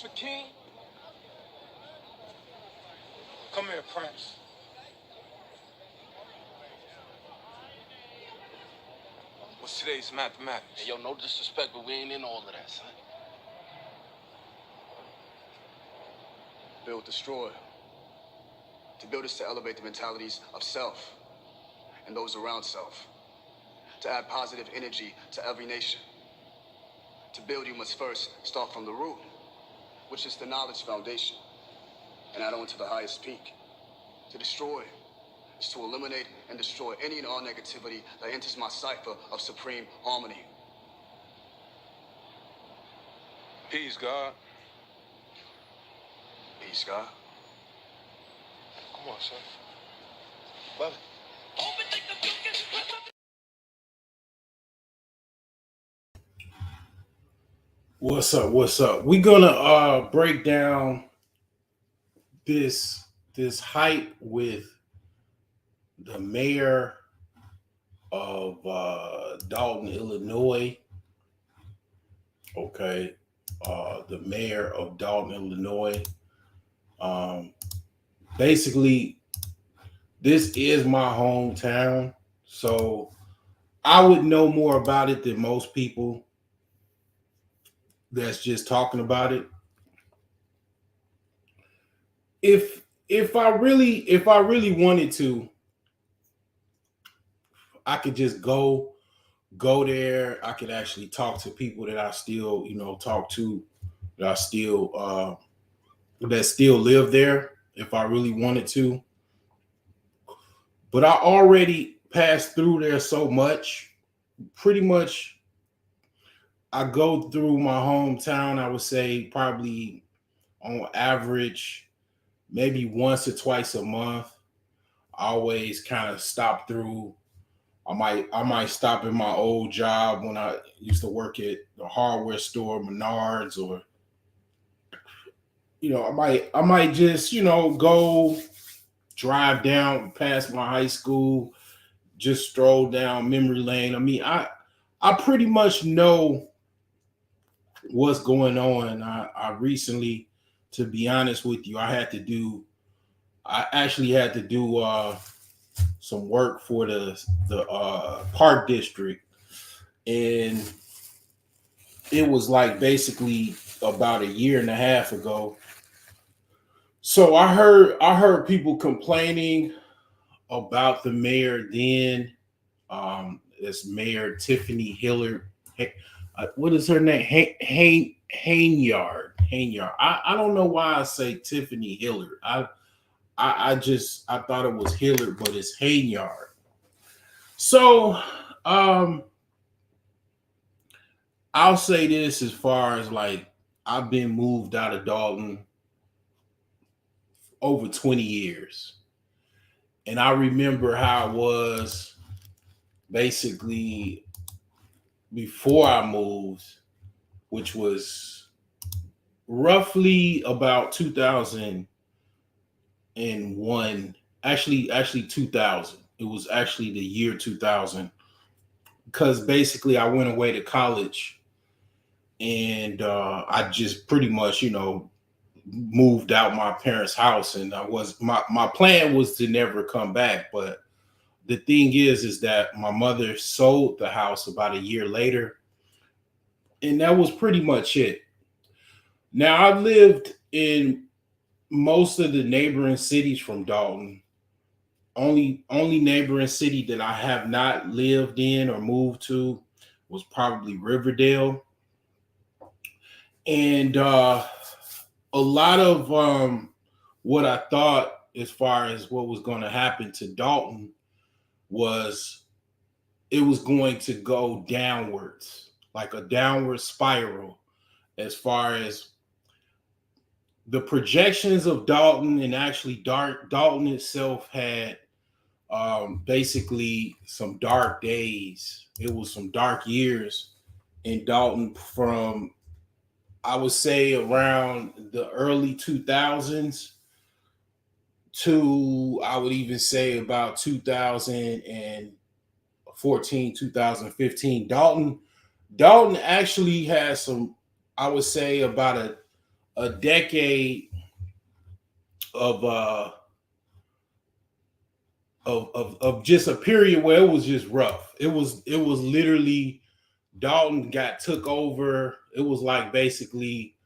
for King? Come here, Prince. What's today's mathematics? Hey, yo, no disrespect, but we ain't in all of that, son. Build, destroy. To build is to elevate the mentalities of self and those around self. To add positive energy to every nation. To build, you must first start from the root, which is the knowledge foundation, and add on to the highest peak. To destroy is to eliminate and destroy any and all negativity that enters my cipher of supreme harmony. Peace, God. Peace, God. Come on, son. Love it. What's up? What's up? We're gonna break down this hype with the mayor of Dolton, Illinois. Okay, the mayor of Dolton, Illinois. Basically, this is my hometown, so I would know more about it than most people that's just talking about it. If I really wanted to, I could just go there. I could actually talk to people that I still, talk to, that I still that still live there if I really wanted to. But I already passed through there so much. Pretty much I go through my hometown, I would say probably on average, maybe once or twice a month. I always kind of stop through. I might stop at my old job when I used to work at the hardware store, Menards, or I might just go drive down past my high school, just stroll down memory lane. I mean, I pretty much know what's going on. I recently, to be honest with you, I actually had to do some work for the park district, and it was like basically about a year and a half ago. So I heard people complaining about the mayor then. It's Mayor Tiffany Hillard. What is her name? Hainyard. I don't know why I say Tiffany Hillard. I thought it was Hillard, but it's Hainyard. So I'll say this as far as like I've been moved out of Dolton over 20 years. And I remember how it was basically before I moved, which was roughly about 2001. Actually 2000. It was actually the year 2000, because basically I went away to college, and I just pretty much, moved out my parents' house, and my plan was to never come back. But the thing is that my mother sold the house about a year later, and that was pretty much it. Now I've lived in most of the neighboring cities from Dolton. Only neighboring city that I have not lived in or moved to was probably Riverdale. And a lot of what I thought as far as what was going to happen to Dolton was it was going to go downwards, like a downward spiral, as far as the projections of Dolton. And actually Dolton itself had basically some dark days. It was some dark years in Dolton from, I would say, around the early 2000s to, I would even say, about 2014, 2015. Dolton actually has some, I would say, about a decade of of just a period where it was just rough. It was literally Dolton got took over. It was like basically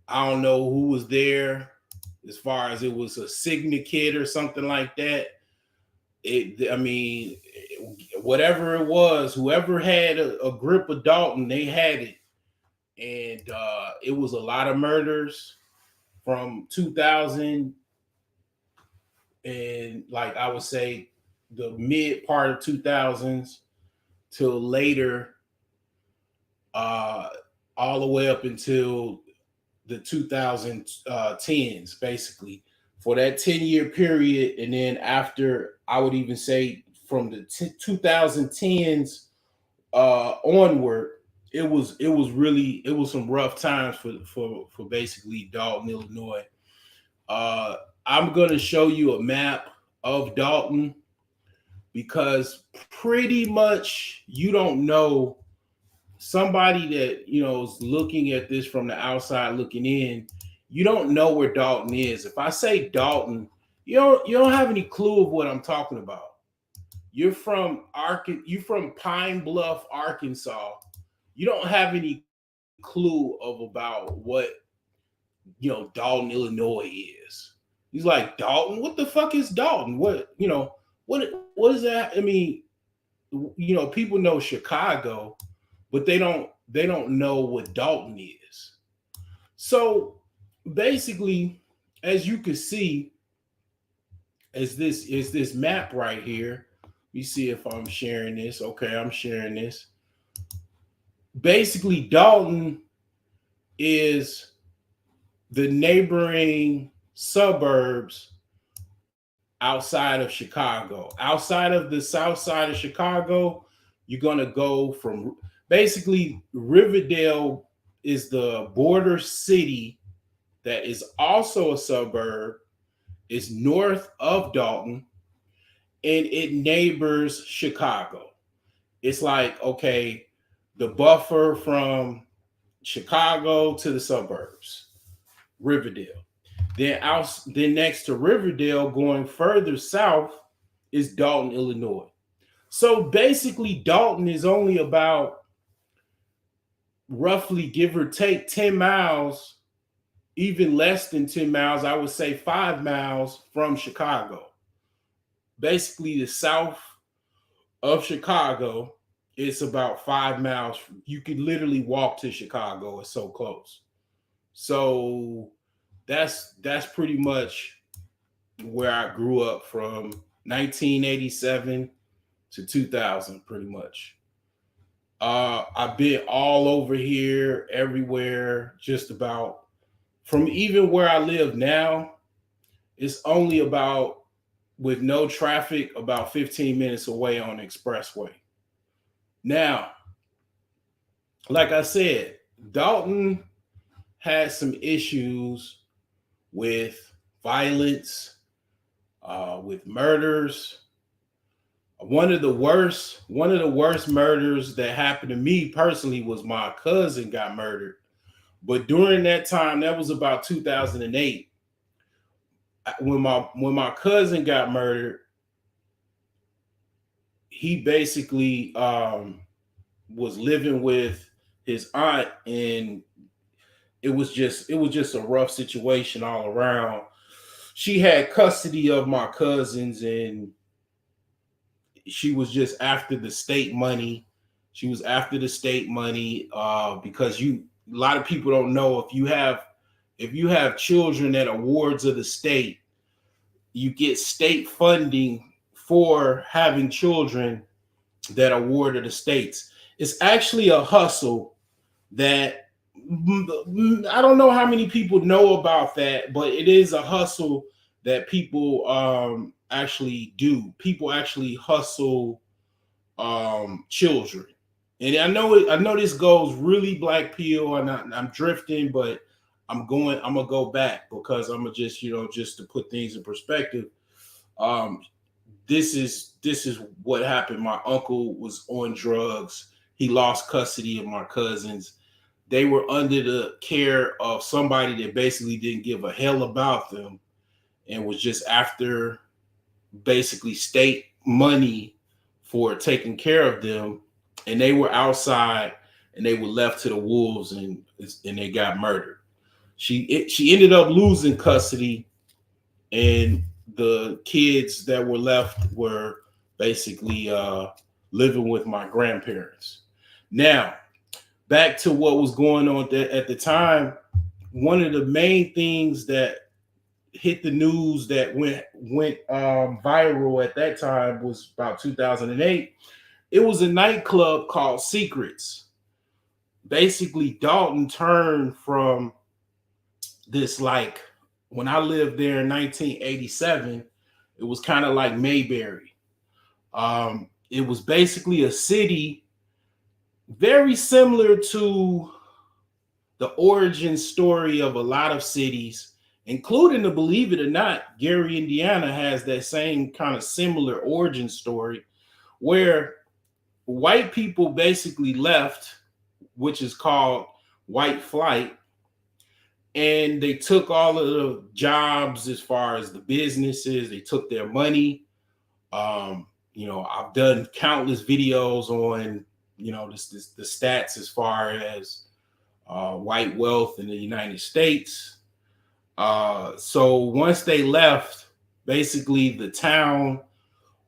I don't know who was there as far as it was a Signa kid or something like that. I mean, whatever it was, whoever had a grip of Dolton, they had it, and it was a lot of murders from 2000 and like I would say the mid part of 2000s till later, uh, all the way up until the 2010s, basically for that 10-year period, and then after I would even say from the 2010s onward, it was some rough times for basically Dalton, Illinois. Uh, I'm gonna show you a map of Dalton because pretty much you don't know somebody that is looking at this from the outside looking in. You don't know where Dalton is. If I say Dalton, you don't have any clue of what I'm talking about. You're from Pine Bluff, Arkansas. You don't have any clue of about what Dalton, Illinois is. He's like, Dalton, what the fuck is Dalton? What is that? I mean, people know Chicago, but they don't know what Dalton is. So basically, as you can see, is this map right here. Let me see if I'm sharing this. Okay, I'm sharing this. Basically, Dalton is the neighboring suburbs outside of Chicago. Outside of the south side of Chicago, you're going to go from basically Riverdale is the border city that is also a suburb, is north of Dalton, and it neighbors Chicago. It's like, okay, the buffer from Chicago to the suburbs, Riverdale. Then next to Riverdale, going further south, is Dalton, Illinois. So basically, Dalton is only about roughly, give or take, 10 miles, even less than 10 miles. I would say 5 miles from Chicago. Basically, the south of Chicago is about 5 miles. You could literally walk to Chicago. It's so close. So that's pretty much where I grew up from 1987 to 2000, pretty much. I've been all over here, everywhere, just about. From even where I live now, it's only about, with no traffic, about 15 minutes away on the expressway. Now, like I said, Dalton had some issues with violence, with murders. One of the worst murders that happened to me personally was my cousin got murdered. But during that time, that was about 2008. When my cousin got murdered, he basically was living with his aunt, and it was just a rough situation all around. She had custody of my cousins, and she was just after the state money. She was after the state money because a lot of people don't know, if you have children that are wards of the state, you get state funding for having children that are ward of the states. It's actually a hustle that I don't know how many people know about that, but it is a hustle that people actually do. People actually hustle children. And I know this goes really black pill, and I'm drifting, but I'm gonna go back because I'm gonna just to put things in perspective. Um, this is what happened. My uncle was on drugs. He lost custody of my cousins. they were under the care of somebody that basically didn't give a hell about them and was just after basically state money for taking care of them, and they were outside and they were left to the wolves, and they got murdered. She ended up losing custody, and the kids that were left were basically living with my grandparents. Now, back to what was going on at the time. One of the main things that hit the news that went viral at that time was about 2008. It was a nightclub called Secrets. Basically, Dolton turned from this, like, when I lived there in 1987, it was kind of like Mayberry. It was basically a city very similar to the origin story of a lot of cities, including, the believe it or not, Gary, Indiana has that same kind of similar origin story where white people basically left, which is called white flight, and they took all of the jobs as far as the businesses. They took their money. I've done countless videos on, the stats as far as white wealth in the United States. So once they left, basically the town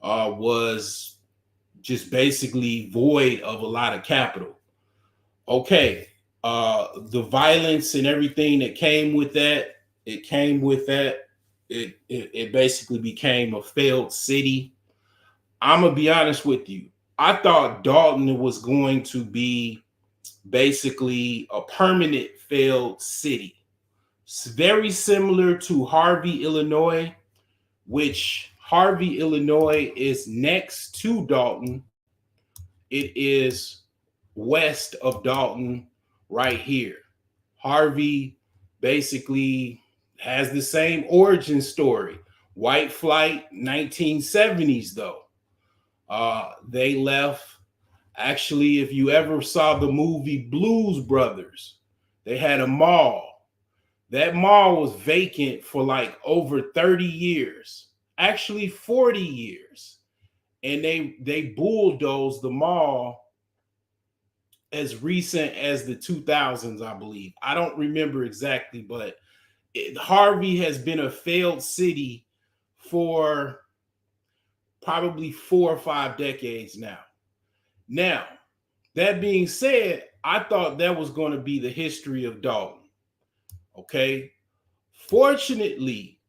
was just basically void of a lot of capital. Okay. The violence and everything that came with that, it basically became a failed city. I'm gonna be honest with you. I thought Dolton was going to be basically a permanent failed city. It's very similar to Harvey, Illinois, which Harvey, Illinois is next to Dolton. It is west of Dolton right here. Harvey basically has the same origin story. White flight, 1970s though. They left. Actually, if you ever saw the movie Blues Brothers, they had a mall. That mall was vacant for like over 30 years, actually 40 years. And they bulldozed the mall as recent as the 2000s, I believe. I don't remember exactly, but Harvey has been a failed city for probably 4 or 5 decades now. Now, that being said, I thought that was going to be the history of Dolton. Okay. Fortunately,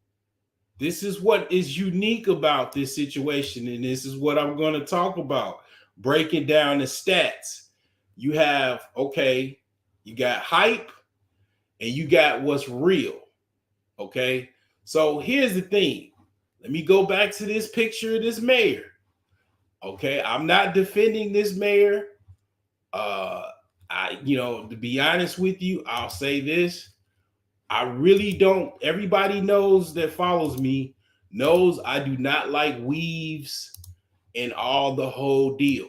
this is what is unique about this situation, and this is what I'm going to talk about. Breaking down the stats. You have, you got hype and you got what's real. Okay. So here's the thing. Let me go back to this picture of this mayor. Okay. I'm not defending this mayor. To be honest with you, I'll say this. I really don't. Everybody knows that follows me knows I do not like weaves and all the whole deal.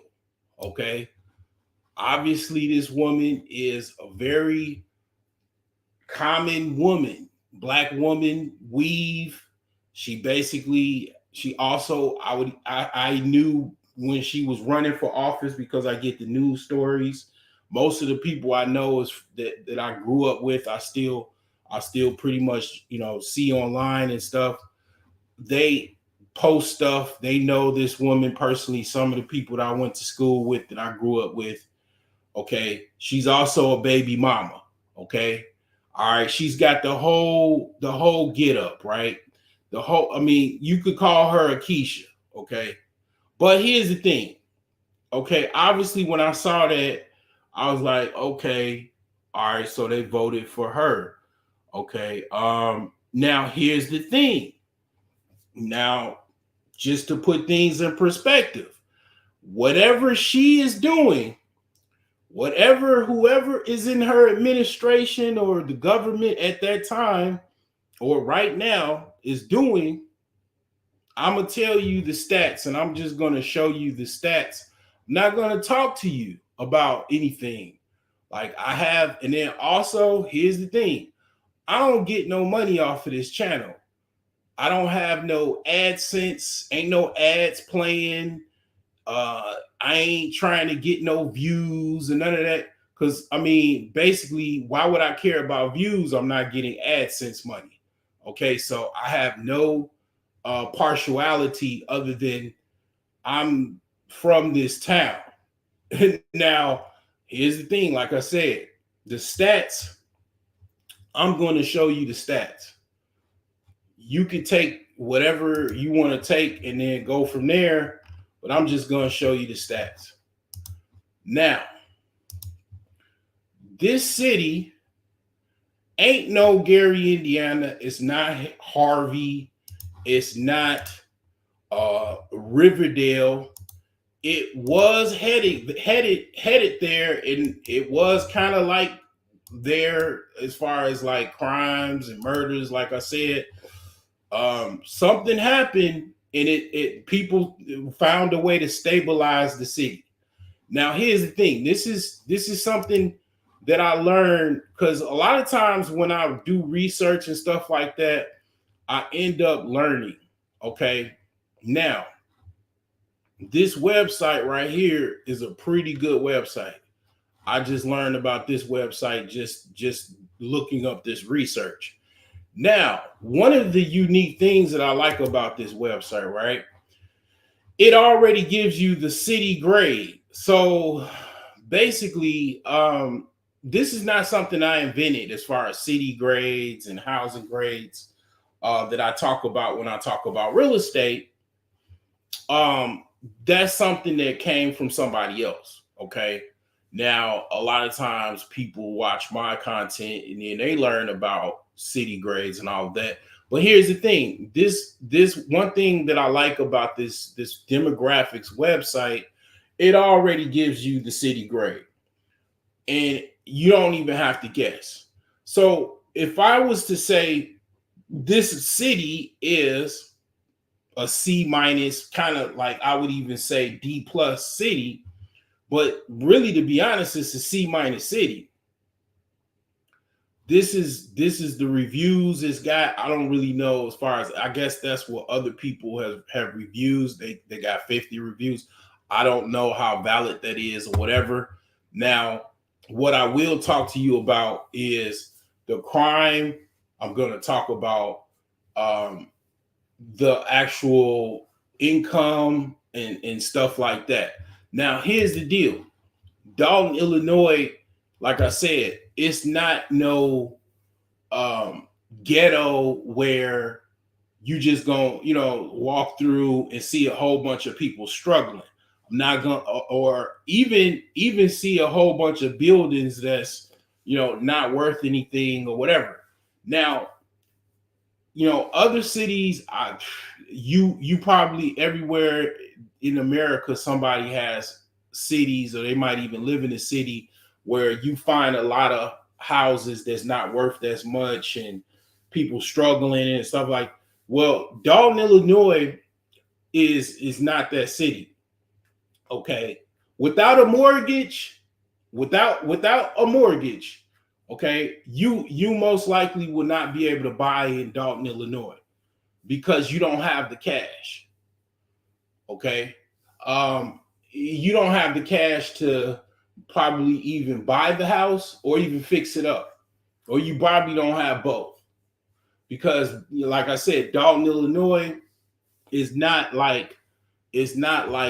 Okay. Obviously, this woman is a very common woman, black woman, weave. I knew when she was running for office, because I get the news stories. Most of the people I know is that I grew up with, I still pretty much, see online and stuff. They post stuff. They know this woman personally. Some of the people that I went to school with, that I grew up with. Okay. She's also a baby mama. Okay. All right. She's got the whole get up, right? You could call her a Keisha. Okay. But here's the thing. Okay. Obviously, when I saw that, I was like, okay, all right. So they voted for her. Okay. Now here's the thing. Now, just to put things in perspective, whatever she is doing, whoever is in her administration or the government at that time or right now is doing, I'm going to tell you the stats, and I'm just going to show you the stats. I'm not going to talk to you about anything. Like I have, and then also here's the thing: I don't get no money off of this channel. I don't have no AdSense, ain't no ads playing. I ain't trying to get no views and none of that. Cause I mean, basically, why would I care about views? I'm not getting AdSense money. Okay, so I have no partiality other than I'm from this town. Now, here's the thing, like I said, the stats, I'm going to show you the stats. You can take whatever you want to take and then go from there, but I'm just going to show you the stats. Now, this city ain't no Gary, Indiana. It's not Harvey. It's not Riverdale. It was headed there, and it was kind of like there as far as like crimes and murders. Like I said, something happened, and it people found a way to stabilize the city. Now, here's the thing: this is something that I learned, because a lot of times when I do research and stuff like that, I end up learning. Okay, now this website right here is a pretty good website. I just learned about this website just looking up this research. Now, one of the unique things that I like about this website, right? It already gives you the city grade. So basically, this is not something I invented as far as city grades and housing grades that I talk about when I talk about real estate. That's something that came from somebody else. Okay. Now, a lot of times people watch my content and then they learn about city grades and all of that. But here's the thing: this one thing that I like about this demographics website, it already gives you the city grade, and you don't even have to guess. So if I was to say this city is a C minus, kind of like I would even say D plus city, but really, to be honest, it's a C minus city. This is the reviews it's got. I don't really know, as far as, I guess that's what other people have reviews. They got 50 reviews. I don't know how valid that is or whatever. Now, what I will talk to you about is the crime. I'm going to talk about the actual income and stuff like that. Now, here's the deal. Dolton, Illinois, like I said, it's not no ghetto where you just gonna, walk through and see a whole bunch of people struggling. I'm not gonna, or even see a whole bunch of buildings that's, not worth anything or whatever. Now, other cities, you probably everywhere in America, somebody has cities, or they might even live in a city where you find a lot of houses that's not worth as much and people struggling and stuff like. Well, Dolton, Illinois is not that city. Okay, without a mortgage, okay, you most likely will not be able to buy in Dolton, Illinois, because you don't have the cash. Okay, you don't have the cash to probably even buy the house or even fix it up, or you probably don't have both, because, like I said, Dolton, Illinois is not like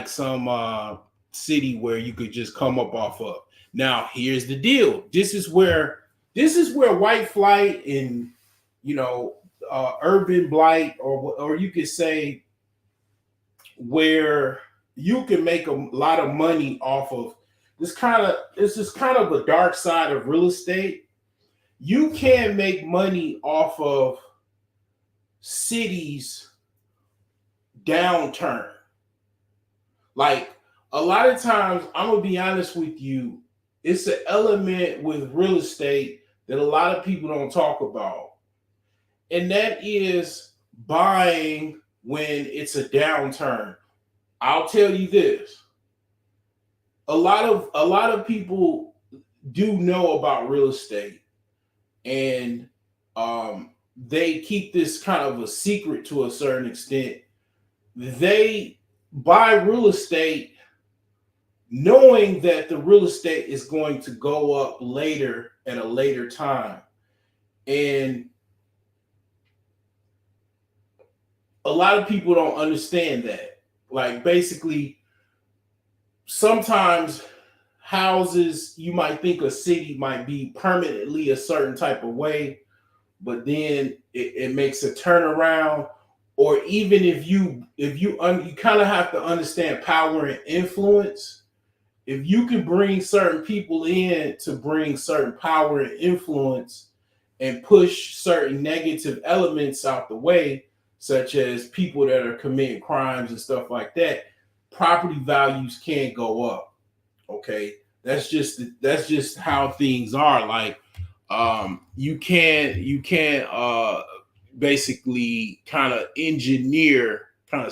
some city where you could just come up off of. Now, here's the deal: this is where white flight and urban blight, or you could say where you can make a lot of money off of this this is kind of a dark side of real estate. You can make money off of cities downturn. Like, a lot of times, I'm gonna be honest with you, it's an element with real estate that a lot of people don't talk about, and that is buying when it's a downturn. I'll tell you this: a lot of people, do know about real estate, and they keep this kind of a secret to a certain extent. They buy real estate knowing that the real estate is going to go up later at a later time. And a lot of people don't understand that. Like, basically, sometimes houses, you might think a city might be permanently a certain type of way, but then it makes a turnaround. Or even if you kind of have to understand power and influence. If you can bring certain people in to bring certain power and influence and push certain negative elements out the way, such as people that are committing crimes and stuff like that, property values can't go up. Okay, that's just how things are. Like, you can't basically kind of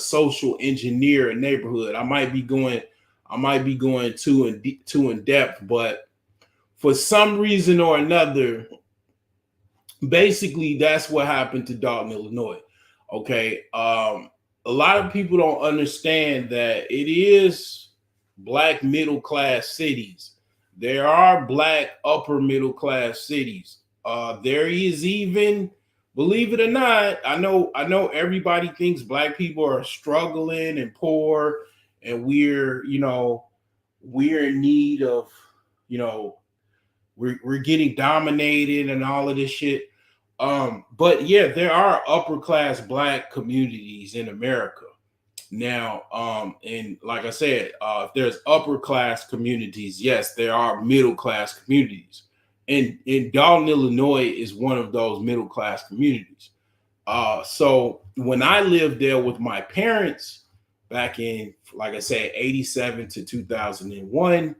social engineer a neighborhood. I might be going too in depth, but for some reason or another, basically that's what happened to Dolton, Illinois. Okay, a lot of people don't understand that it is black middle class cities. There are black upper middle class cities. There is even, believe it or not, I know everybody thinks black people are struggling and poor, and we're in need of, you know, we're getting dominated and all of this shit. But yeah, there are upper class black communities in America now. And like I said, if there's upper class communities, yes, there are middle class communities, and in Dalton, Illinois, is one of those middle class communities. So when I lived there with my parents back in, like I said, 87 to 2001,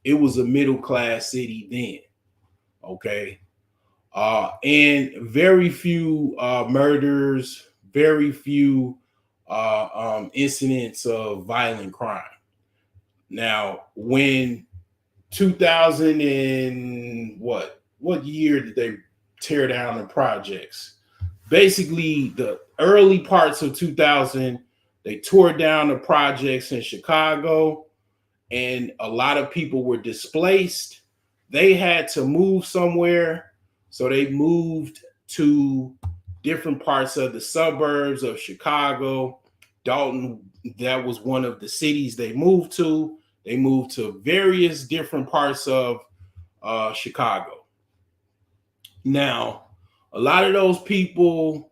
it was a middle class city then. Okay. And very few murders, very few incidents of violent crime. Now, when 2000 and what year did they tear down the projects? Basically, the early parts of 2000, they tore down the projects in Chicago, and a lot of people were displaced. They had to move somewhere, so they moved to different parts of the suburbs of Chicago. Dalton, that was one of the cities they moved to. They moved to various different parts of Chicago. Now, a lot of those people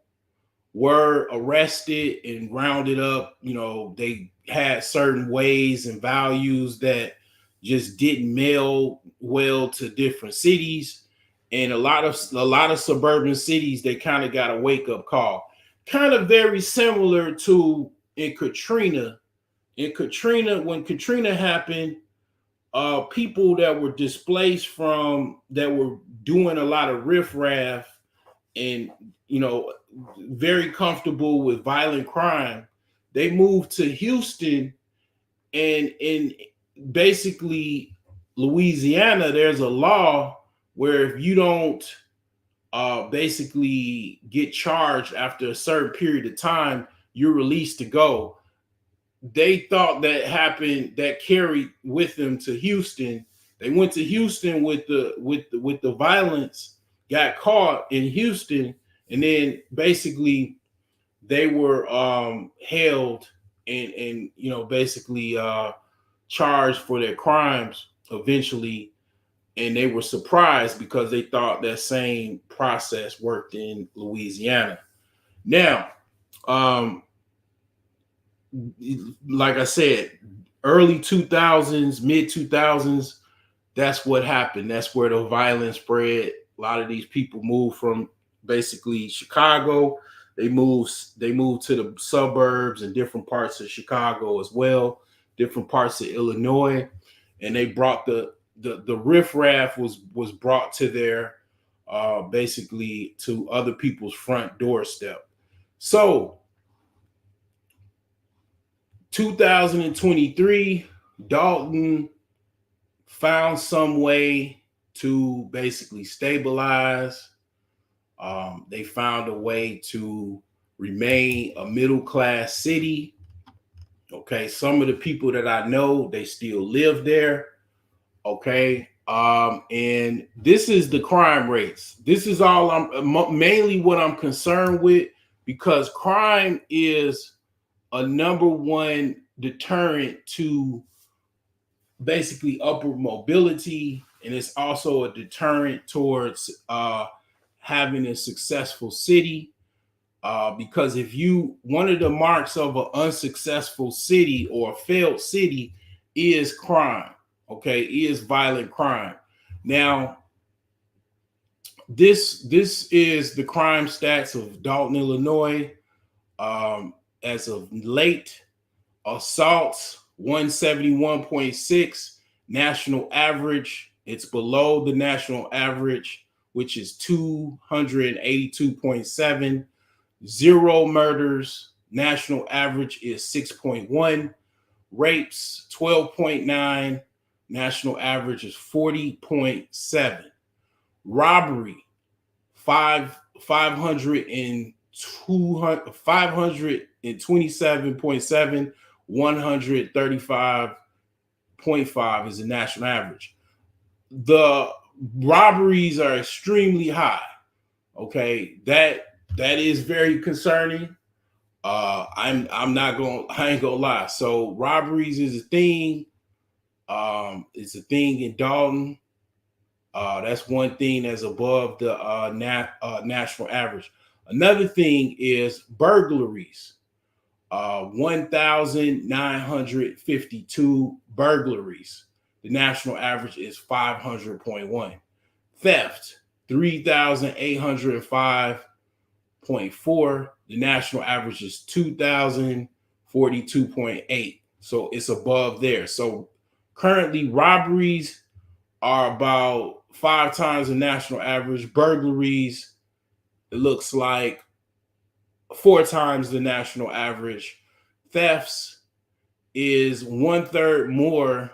were arrested and rounded up. They had certain ways and values that just didn't meld well to different cities. And a lot of suburban cities, they kind of got a wake up call. Kind of very similar to in Katrina. When Katrina happened, people that were displaced from that were doing a lot of riffraff and very comfortable with violent crime, they moved to Houston. And in basically Louisiana, there's a law where if you don't basically get charged after a certain period of time, you're released to go. They thought that carried with them to Houston. They went to Houston with the violence, got caught in Houston, and then basically they were held and basically charged for their crimes eventually. And they were surprised because they thought that same process worked in Louisiana. Now, like I said, early 2000s, mid 2000s, that's what happened. That's where the violence spread. A lot of these people moved from basically Chicago. They moved to the suburbs and different parts of Chicago as well, different parts of Illinois, and they brought the riffraff was brought to their basically to other people's front doorstep. So 2023, Dalton found some way to basically stabilize. They found a way to remain a middle class city. Okay, some of the people that I know, they still live there. Okay, and this is the crime rates. This is all I'm mainly what I'm concerned with, because crime is a number one deterrent to basically upward mobility, and it's also a deterrent towards having a successful city. Because if you, one of the marks of an unsuccessful city or a failed city is crime. Okay, is violent crime. Now, this is the crime stats of Dolton, Illinois, as of late. Assaults 171.6, national average. It's below the national average, which is 282.7. Zero murders, national average is 6.1. Rapes 12.9, national average is 40.7. Robbery 527.7, 135.5 is the national average. The robberies are extremely high. Okay, that is very concerning. I ain't gonna lie. So robberies is a thing. It's a thing in Dolton. That's one thing that's above the national average. Another thing is burglaries. 1,952 burglaries. The national average is 500.1. Theft, 3,805.4. The national average is 2,042.8. So it's above there. So currently robberies are about 5 times the national average. Burglaries, it looks like 4 times the national average. Thefts is 1/3 more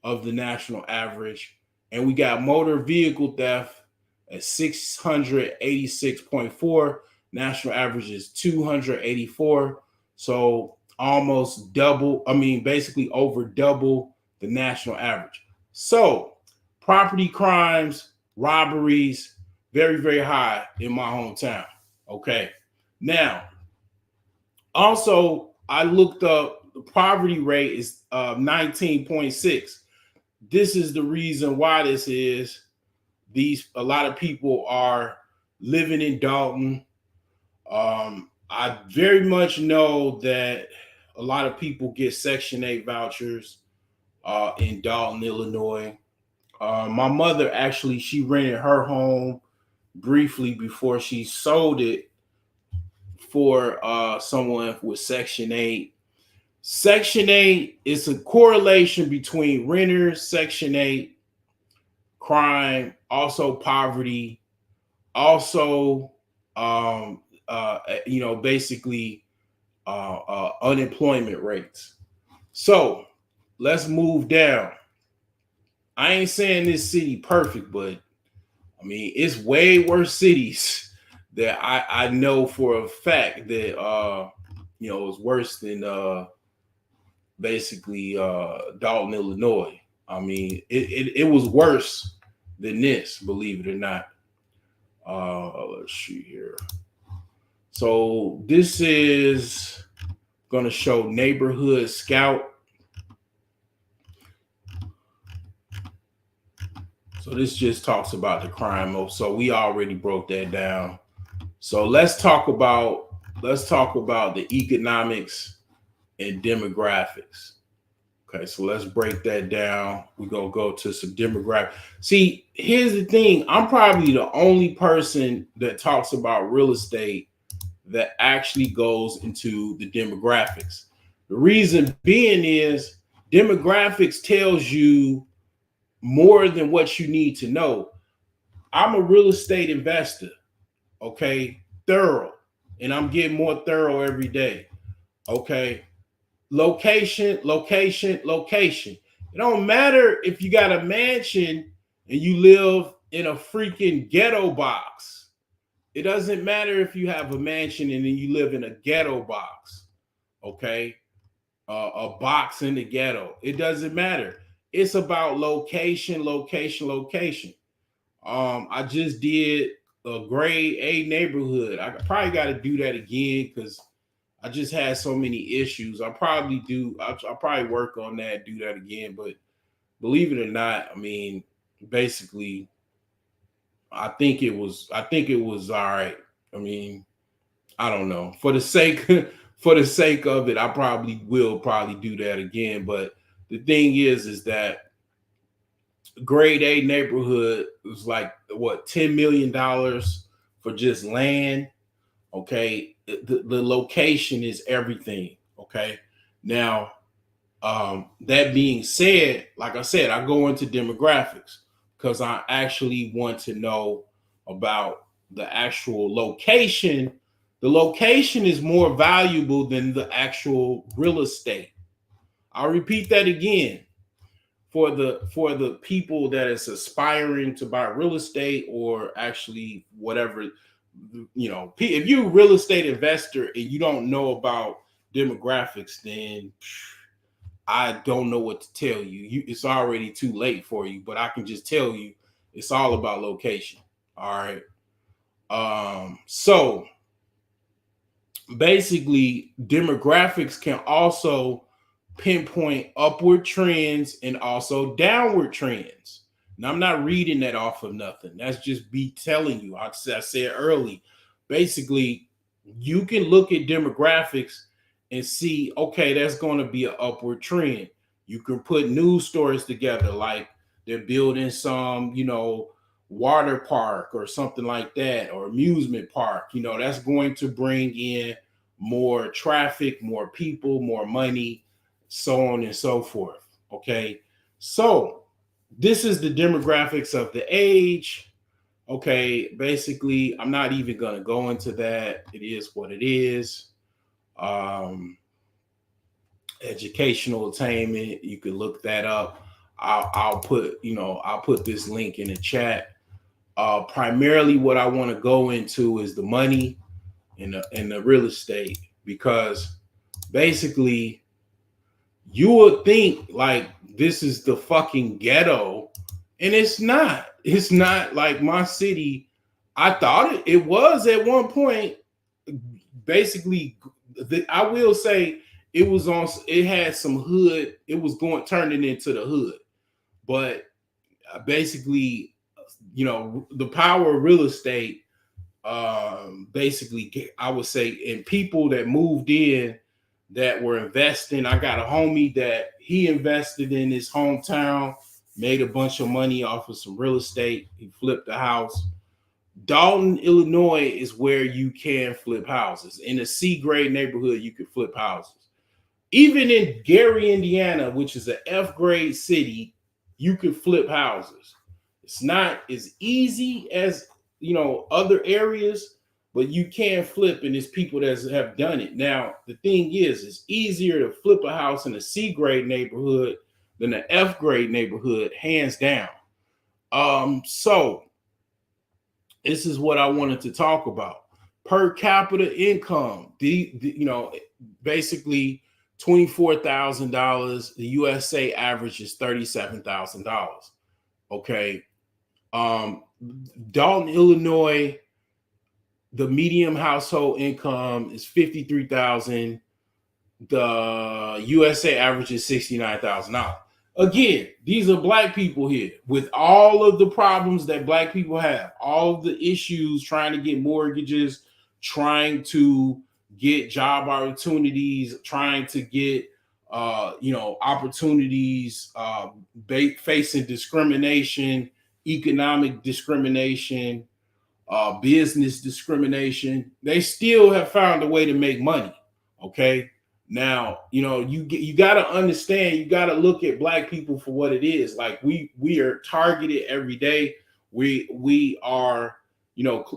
of the national average. And we got motor vehicle theft at 686.4. National average is 284. So almost double, basically over double the national average. So property crimes, robberies, very, very high in my hometown. Okay. Now, also, I looked up the poverty rate is 19.6. This is the reason why this is. A lot of people are living in Dolton. I very much know that a lot of people get Section 8 vouchers in Dolton, Illinois. My mother actually, she rented her home briefly before she sold it for someone with Section 8. Section 8 is a correlation between renters, Section 8, crime, also poverty, also basically unemployment rates. So let's move down. I ain't saying this city perfect, but it's way worse cities that I know for a fact that is worse than basically Dolton, Illinois. It was worse than this, believe it or not. Let's see here. So this is going to show Neighborhood Scout. So this just talks about the crime. So we already broke that down. So let's talk about the economics and demographics. Okay, so let's break that down. We're going to go to some demographics. See, here's the thing. I'm probably the only person that talks about real estate that actually goes into the demographics. The reason being is demographics tells you more than what you need to know. I'm a real estate investor, okay? Thorough. And I'm getting more thorough every day, okay? Location. It don't matter if you got a mansion and you live in a freaking ghetto box. It doesn't matter if you have a mansion and then you live in a ghetto box, okay? A box in the ghetto. It doesn't matter. It's about location, location, location. I just did a grade A neighborhood. I probably got to do that again because I just had so many issues. I probably do. I'll probably work on that, do that again. But believe it or not, I mean, basically, I think it was. I think it was all right. I mean, I don't know. For the sake, for the sake of it, I probably will probably do that again. But the thing is that grade A neighborhood was like what $10 million for just land. Okay, the location is everything. Okay, now that being said, like I said, I go into demographics because I actually want to know about the actual location. The location is more valuable than the actual real estate. I'll repeat that again for the people that is aspiring to buy real estate or actually whatever, if you're a real estate investor and you don't know about demographics, then I don't know what to tell you. It's already too late for you, but I can just tell you it's all about location. All right. So basically demographics can also pinpoint upward trends and also downward trends. Now, I'm not reading that off of nothing. That's just me telling you. I said early, basically, you can look at demographics and see, okay, that's going to be an upward trend. You can put news stories together, like they're building some, water park or something like that, or amusement park. That's going to bring in more traffic, more people, more money, so on and so forth. Okay. So this is the demographics of the age. Okay. Basically, I'm not even going to go into that. It is what it is. Educational attainment. You can look that up. I'll put this link in the chat. Primarily what I want to go into is the money and the real estate, because basically you would think like this is the fucking ghetto, and it's not. It's not like my city. I thought it was at one point. Basically, I will say it had some hood. It was turning into the hood, but basically, the power of real estate, basically, I would say, and people that moved in that were investing. I got a homie that he invested in his hometown, made a bunch of money off of some real estate. He flipped a house. Dolton, Illinois is where you can flip houses. In a C grade neighborhood, you can flip houses. Even in Gary, Indiana, which is an F grade city, you can flip houses. It's not as easy as other areas, but you can flip, and there's people that have done it. Now, the thing is, it's easier to flip a house in a C grade neighborhood than an F grade neighborhood, hands down. So this is what I wanted to talk about. Per capita income, basically $24,000. The USA average is $37,000. Okay. Dolton, Illinois, the median household income is $53,000. The USA average is $69,000. Again, these are black people here with all of the problems that black people have, all of the issues, trying to get mortgages, trying to get job opportunities, trying to get opportunities, facing discrimination, economic discrimination, business discrimination. They still have found a way to make money. Okay. Now, you got to understand, you got to look at black people for what it is. Like we are targeted every day. We are,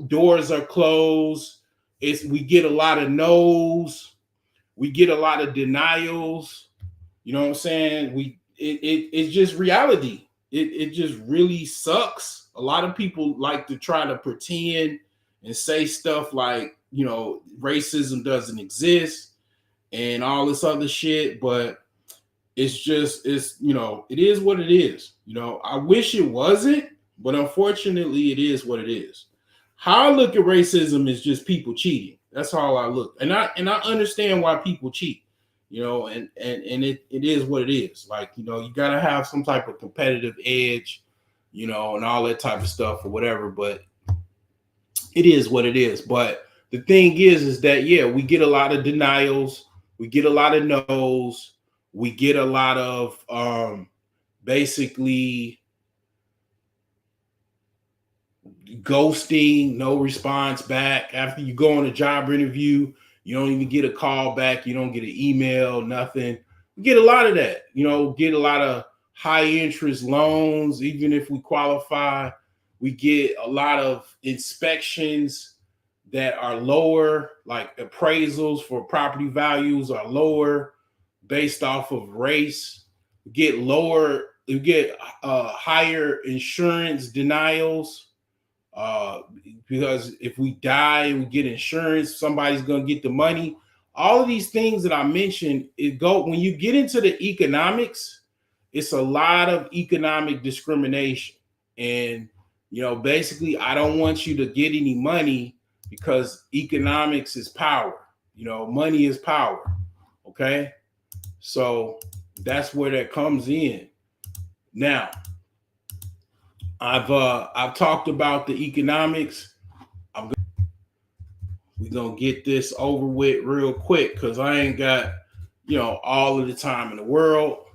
doors are closed. We get a lot of no's. We get a lot of denials. You know what I'm saying? It's just reality. it just really sucks. A lot of people like to try to pretend and say stuff like, you know, racism doesn't exist and all this other shit, but it's you know, it is what it is. You know, I wish it wasn't, but unfortunately it is what it is. How I look at racism is just people cheating. That's how I look. And I understand why people cheat, you know, and it is what it is. Like, you know, you gotta have some type of competitive edge, you know, and all that type of stuff or whatever, but it is what it is. But the thing is that yeah, we get a lot of denials, we get a lot of no's, we get a lot of basically ghosting, no response back. After you go on a job interview, you don't even get a call back, you don't get an email, nothing. We get a lot of that, you know, get a lot of high interest loans, even if we qualify. We get a lot of inspections that are lower, like appraisals for property values are lower based off of race. We get lower, we get higher insurance denials because if we die and we get insurance, somebody's going to get the money. All of these things that I mentioned, when you get into the economics, it's a lot of economic discrimination. And, you know, basically, I don't want you to get any money because economics is power. You know, money is power. Okay. So that's where that comes in. Now, I've talked about the economics. We're gonna get this over with real quick because I ain't got, you know, all of the time in the world.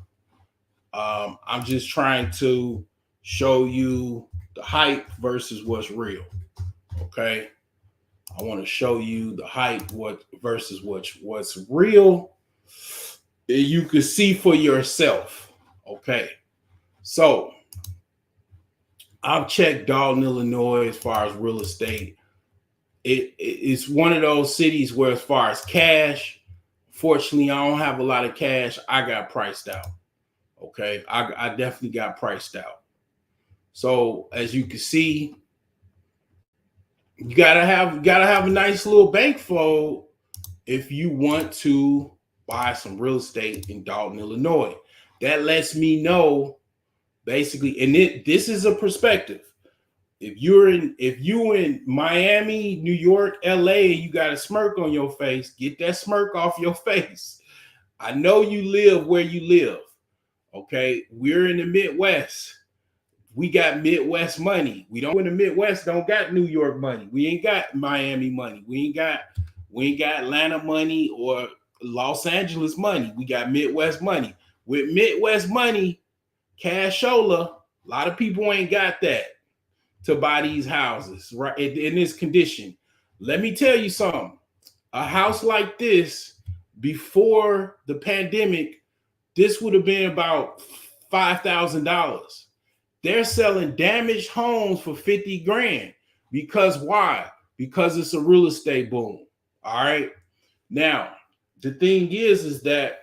I'm just trying to show you the hype versus what's real. Okay. I want to show you the hype versus what's real. You can see for yourself. Okay. So I've checked Dolton, Illinois, as far as real estate. It's one of those cities where, as far as cash, fortunately, I don't have a lot of cash. I got priced out. Okay, I definitely got priced out. So as you can see, you gotta have a nice little bank flow if you want to buy some real estate in Dolton, Illinois. That lets me know basically, and this is a perspective. If you in Miami, New York, LA, you got a smirk on your face, get that smirk off your face. I know you live where you live. Okay, we're in the Midwest. We got Midwest money. We don't in the Midwest don't got New York money. We ain't got Miami money. We ain't got Atlanta money or Los Angeles money. We got Midwest money. With Midwest money, cashola, a lot of people ain't got that to buy these houses, right? In this condition. Let me tell you something. A house like this, before the pandemic, this would have been about $5,000. They're selling damaged homes for 50 grand. Because why? Because it's a real estate boom. All right. Now, the thing is that,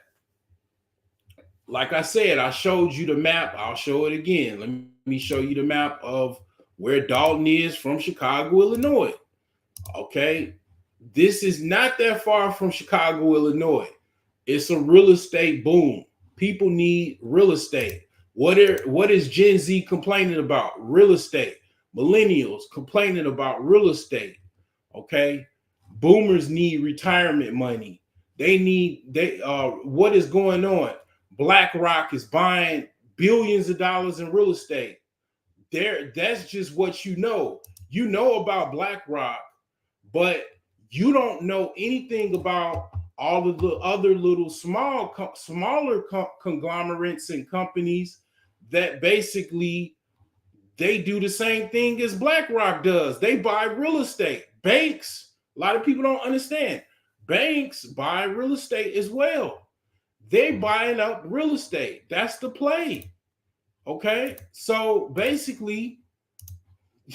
like I said, I showed you the map. I'll show it again. Let me show you the map of where Dolton is from Chicago, Illinois. Okay. This is not that far from Chicago, Illinois. It's a real estate boom. People need real estate. What is Gen Z complaining about? Real estate. Millennials complaining about real estate. Okay. Boomers need retirement money. What is going on? BlackRock is buying billions of dollars in real estate. That's just what you know. You know about BlackRock, but you don't know anything about all of the other little smaller conglomerates and companies that basically they do the same thing as BlackRock does. They buy real estate. Banks, a lot of people don't understand. Banks buy real estate as well. They're buying up real estate. That's the play. Okay. So basically,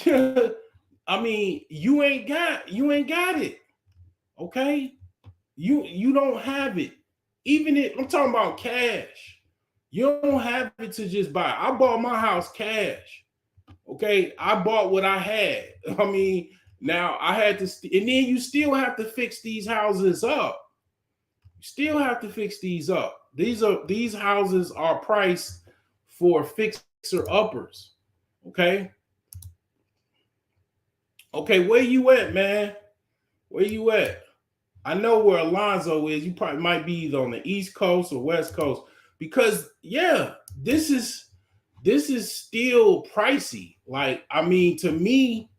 I mean, you ain't got it. Okay. You don't have it. Even if I'm talking about cash. You don't have it to just buy. I bought my house cash. Okay, I bought what I had. I mean, now I had to, and then you still have to fix these houses up. You still have to fix these up. These houses are priced for fixer uppers. Okay, okay, where you at, man? Where you at? I know where Alonzo is. You probably might be either on the East Coast or West Coast because yeah, this is still pricey. Like, I mean, to me,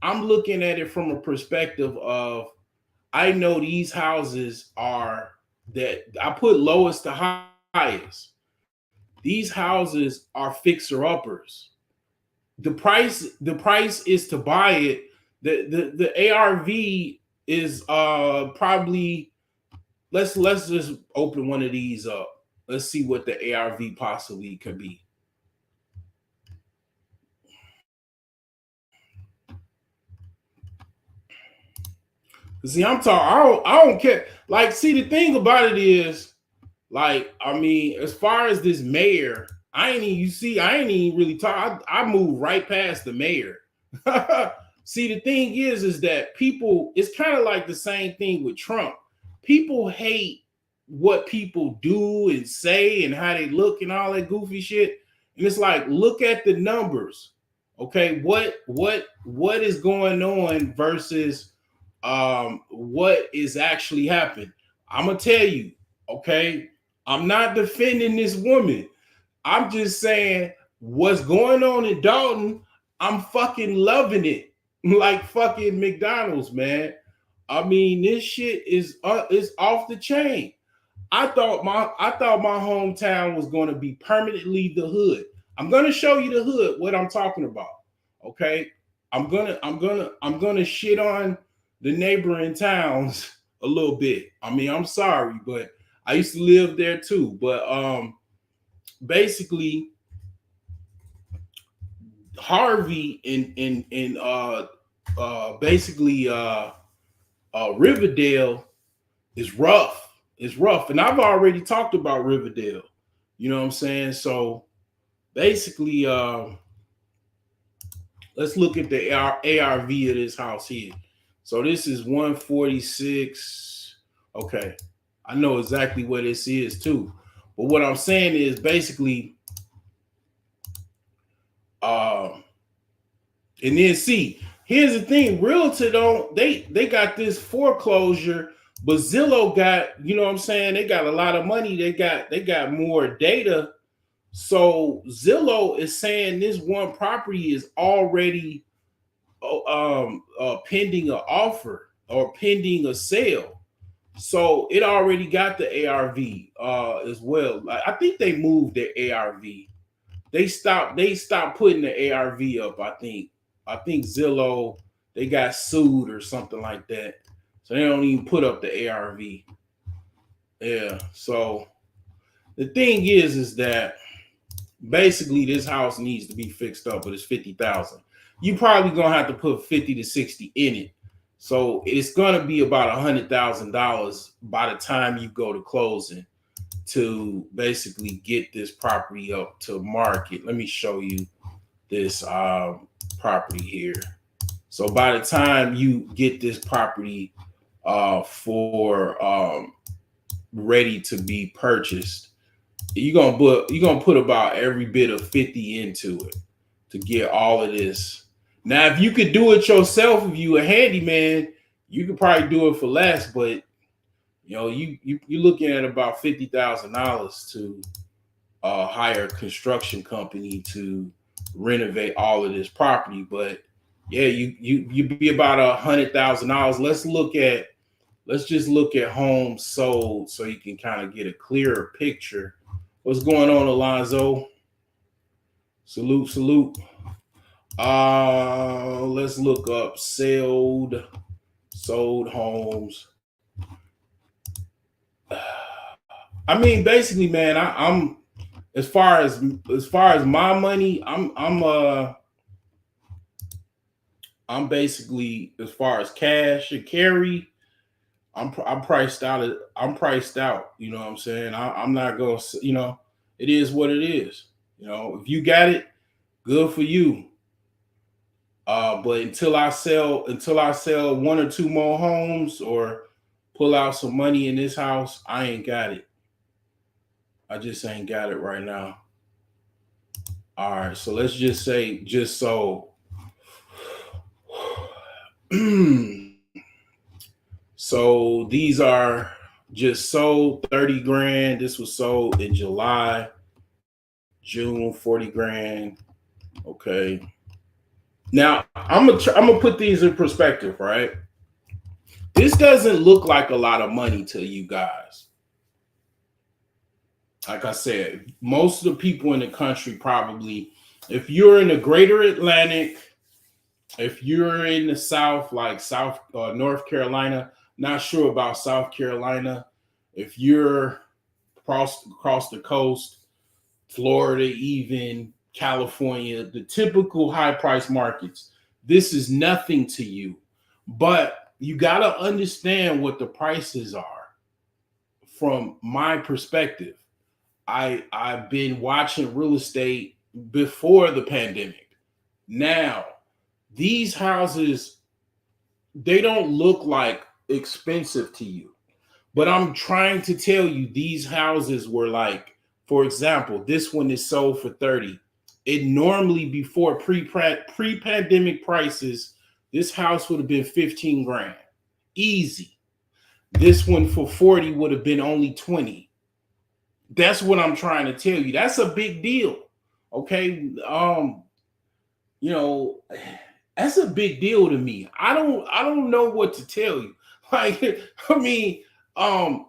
I'm looking at it from a perspective of I know these houses are that I put lowest to highest. These houses are fixer uppers. The price is to buy it. The ARV is probably let's just open one of these up. Let's see what the ARV possibly could be. See, I'm talking. I don't care. Like, see, the thing about it is, like, I mean, as far as this mayor, I ain't even. You see, I ain't even really talk. I moved right past the mayor. See, the thing is that people. It's kind of like the same thing with Trump. People hate what people do and say and how they look and all that goofy shit. And it's like, look at the numbers. Okay, what is going on versus what is actually happening. I'm gonna tell you, okay. I'm not defending this woman. I'm just saying what's going on in Dolton. I'm fucking loving it, like fucking McDonald's, man. I mean, this shit is off the chain. I thought my hometown was going to be permanently the hood. I'm going to show you the hood, what I'm talking about. Okay? I'm gonna shit on the neighboring towns a little bit. I mean, I'm sorry, but I used to live there too. But basically Harvey in basically Riverdale is rough. It's rough. And I've already talked about Riverdale. You know what I'm saying? So basically, let's look at the ARV of this house here. So this is 146. Okay. I know exactly what this is too. But what I'm saying is basically, and then see, here's the thing, Realtor don't, they got this foreclosure, but Zillow got, you know what I'm saying, they got a lot of money, they got more data. So Zillow is saying this one property is already pending an offer or pending a sale. So it already got the ARV as well. I think they moved their ARV. They stopped putting the ARV up. I think Zillow, they got sued or something like that. So they don't even put up the ARV. Yeah. So the thing is that basically this house needs to be fixed up, but it's 50,000. You probably gonna have to put 50 to 60 in it. So it's gonna be about $100,000 by the time you go to closing to basically get this property up to market. Let me show you this property here. So by the time you get this property for ready to be purchased, you're gonna put about every bit of 50 into it to get all of this. Now, if you could do it yourself, if you a handyman, you could probably do it for less, but you know, you're looking at about $50,000 to hire a construction company to renovate all of this property. But yeah, you be about $100,000. Let's just look at homes sold so you can kind of get a clearer picture. What's going on, Alonzo? Salute. Let's look up sold homes. I mean, basically, man, I'm as far as my money, I'm basically, as far as cash and carry, I'm priced out. I'm priced out. You know what I'm saying? I'm not going to, It is what it is. You know, if you got it, good for you. But until I sell one or two more homes or pull out some money in this house, I ain't got it. I just ain't got it right now. All right, so let's just say just so so these are just sold 30 grand. This was sold in July, June, 40 grand. Okay. Now I'm gonna put these in perspective, right? This doesn't look like a lot of money to you guys. Like I said, most of the people in the country probably, if you're in the greater Atlantic, if you're in the South, like South North Carolina, not sure about South Carolina. If you're across the coast, Florida, even California, the typical high price markets, this is nothing to you. But you got to understand what the prices are from my perspective. I've been watching real estate before the pandemic. Now, these houses, they don't look like expensive to you. But I'm trying to tell you, these houses were like, for example, this one is sold for 30. It normally, before pre-pandemic prices, this house would have been 15 grand. Easy. This one for 40 would have been only 20. That's what I'm trying to tell you. That's a big deal. Okay. You know, that's a big deal to me. I don't know what to tell you. Like, I mean, I'm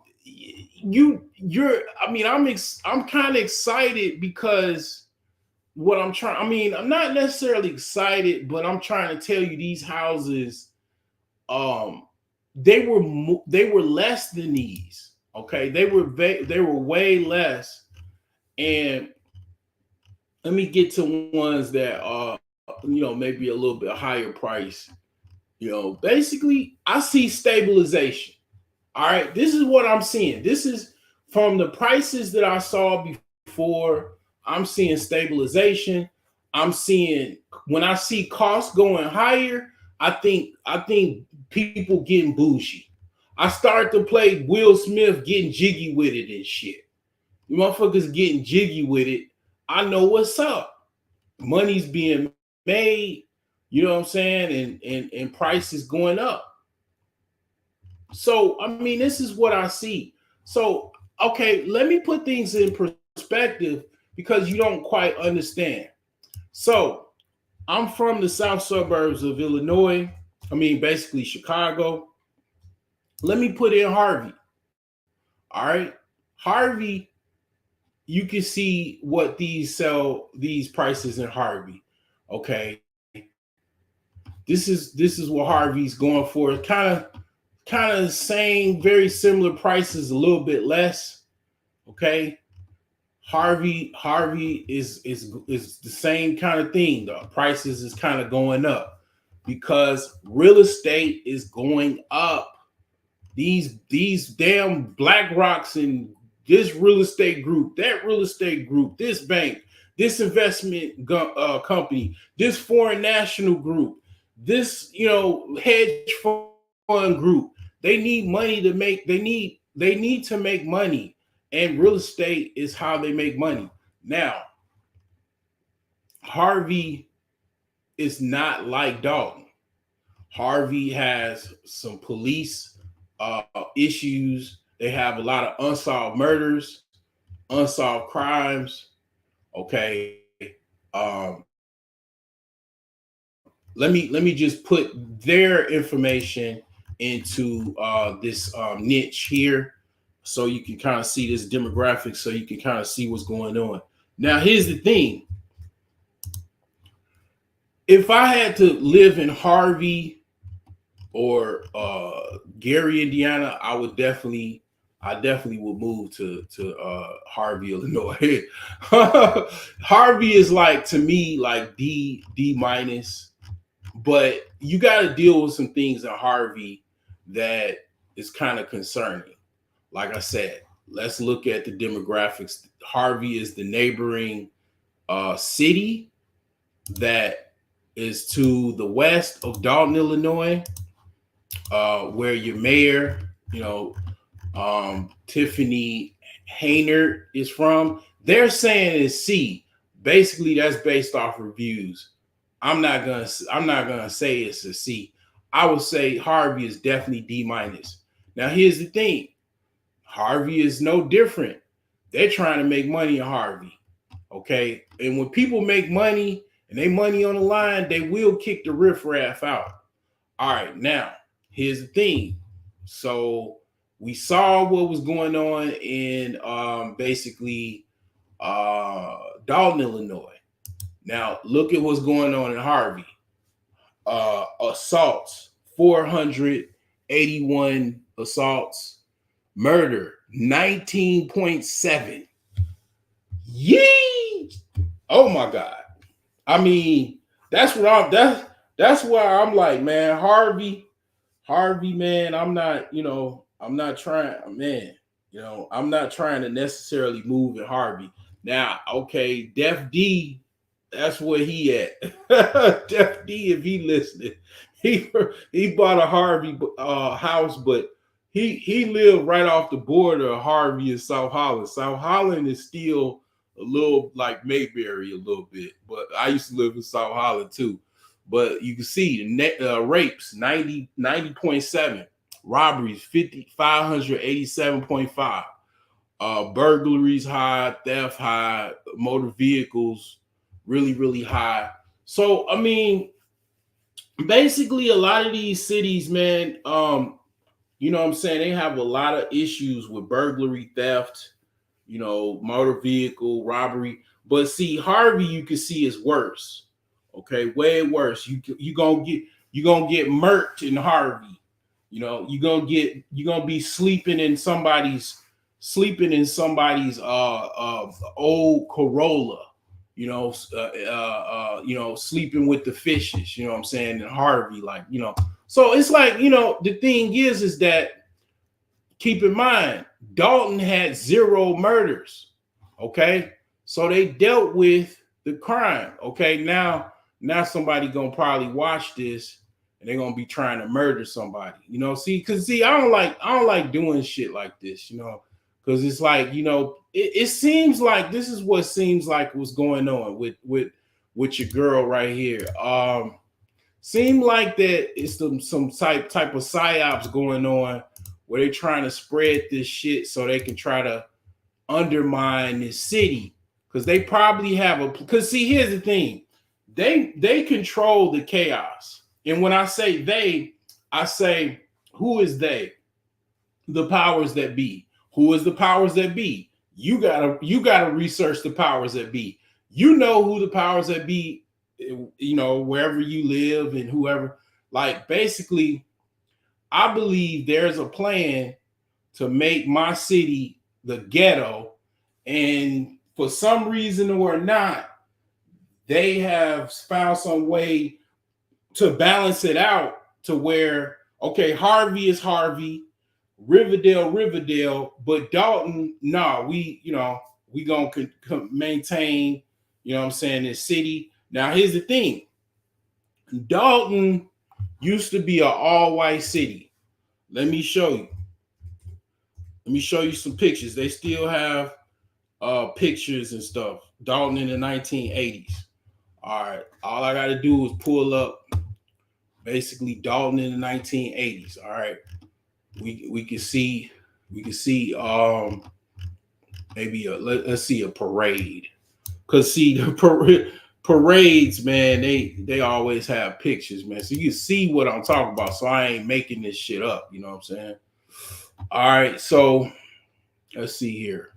kind of excited because what I'm trying, I mean, I'm not necessarily excited, but I'm trying to tell you these houses, they were less than these. Okay, they were way less. And let me get to ones that are, maybe a little bit higher price. Basically, I see stabilization. All right, this is what I'm seeing. This is from the prices that I saw before. I'm seeing stabilization. I'm seeing, when I see costs going higher, I think people getting bougie. I start to play Will Smith getting jiggy with it and shit. You motherfuckers getting jiggy with it. I know what's up. Money's being made, you know what I'm saying, and prices going up. So, I mean, this is what I see. So, okay, let me put things in perspective because you don't quite understand. So, I'm from the south suburbs of Illinois. I mean, basically Chicago. Let me put in Harvey. All right. Harvey, you can see what these prices in Harvey. Okay. This is what Harvey's going for. It's kind of the same, very similar prices, a little bit less. Okay. Harvey is the same kind of thing. The prices is kind of going up because real estate is going up. These damn Black Rocks and this real estate group, that real estate group, this bank, this investment company, this foreign national group, this hedge fund group. They need money to make. They need to make money, and real estate is how they make money. Now, Harvey is not like Dolton. Harvey has some police issues. They have a lot of unsolved murders, unsolved crimes. Okay. Let me just put their information into this niche here so you can kind of see this demographic, so you can kind of see what's going on. Now, here's the thing. If I had to live in Harvey or Gary, Indiana, I definitely would move to Harvey, Illinois. Harvey is like, to me, like D minus, but you got to deal with some things in Harvey that is kind of concerning. Like I said, let's look at the demographics. Harvey is the neighboring city that is to the west of Dolton, Illinois, where your mayor, Tiffany Haynard is from. They're saying it's C. Basically, that's based off reviews. I'm not gonna say it's a C. I would say Harvey is definitely D minus. Now, here's the thing: Harvey is no different. They're trying to make money in Harvey, okay? And when people make money and they money on the line, they will kick the riffraff out. All right, now here's the thing. So we saw what was going on in basically Dolton, Illinois. Now look at what's going on in Harvey. Assaults, 481 assaults. Murder, 19.7. Yee! Oh my God. I mean, that's where I'm like, man, Harvey, man, I'm not trying, man, I'm not trying to necessarily move in Harvey. Now, okay, Def D, that's where he at. Def D, if he listening, he bought a Harvey house, but he lived right off the border of Harvey and South Holland. South Holland is still a little like Mayberry a little bit, but I used to live in South Holland too. But you can see the rapes, 90.7, robberies, 587.5, burglaries high, theft high, motor vehicles really, really high. So, I mean, basically a lot of these cities, man, you know what I'm saying? They have a lot of issues with burglary, theft, motor vehicle robbery. But see, Harvey, you can see is worse. Okay, way worse. You gonna get murked in Harvey. You're gonna be sleeping in somebody's old Corolla. Sleeping with the fishes. You know what I'm saying? In Harvey, So it's like, the thing is that keep in mind, Dolton had 0 murders. Okay. So they dealt with the crime. Okay. Now somebody gonna probably watch this and they're gonna be trying to murder somebody. I don't like doing shit like this, because it's like, it seems like this is what seems like what's going on with your girl right here. Seem like that it's some type of psyops going on where they're trying to spread this shit so they can try to undermine this city, because they probably have because see, here's the thing, they control the chaos. And when I say they, I say, who is they? The powers that be. Who is the powers that be? You gotta research the powers that be. You know who the powers that be, wherever you live and whoever. Like, basically, I believe there's a plan to make my city the ghetto, and for some reason or not, they have found some way to balance it out to where, okay, Harvey is Harvey, Riverdale, but Dolton, no, we gonna maintain, what I'm saying, this city. Now, here's the thing. Dolton used to be an all-white city. Let me show you. Let me show you some pictures. They still have pictures and stuff. Dolton in the 1980s. All right. All I got to do is pull up basically Dolton in the 1980s. All right. We can see maybe let's see a parade. Cause see, the parades, man, they always have pictures, man. So you can see what I'm talking about. So I ain't making this shit up, you know what I'm saying? All right, so let's see here.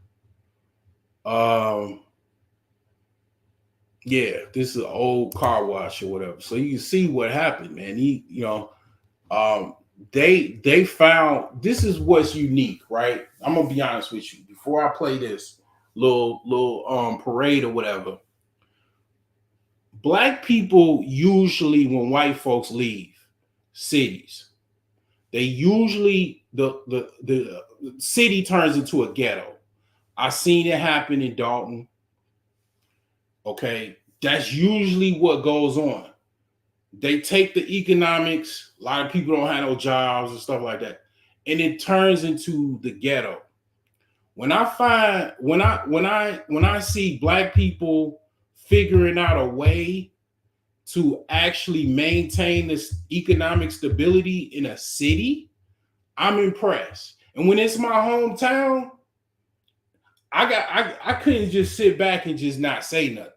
Yeah, this is an old car wash or whatever. So you can see what happened, man. They found, this is what's unique, right? I'm gonna be honest with you. Before I play this little parade or whatever, Black people usually, when white folks leave cities, they usually city turns into a ghetto. I seen it happen in Dolton. Okay, that's usually what goes on. They take the economics. A lot of people don't have no jobs and stuff like that, and it turns into the ghetto. When I see black people figuring out a way to actually maintain this economic stability in a city, I'm impressed. And when it's my hometown, I couldn't just sit back and just not say nothing.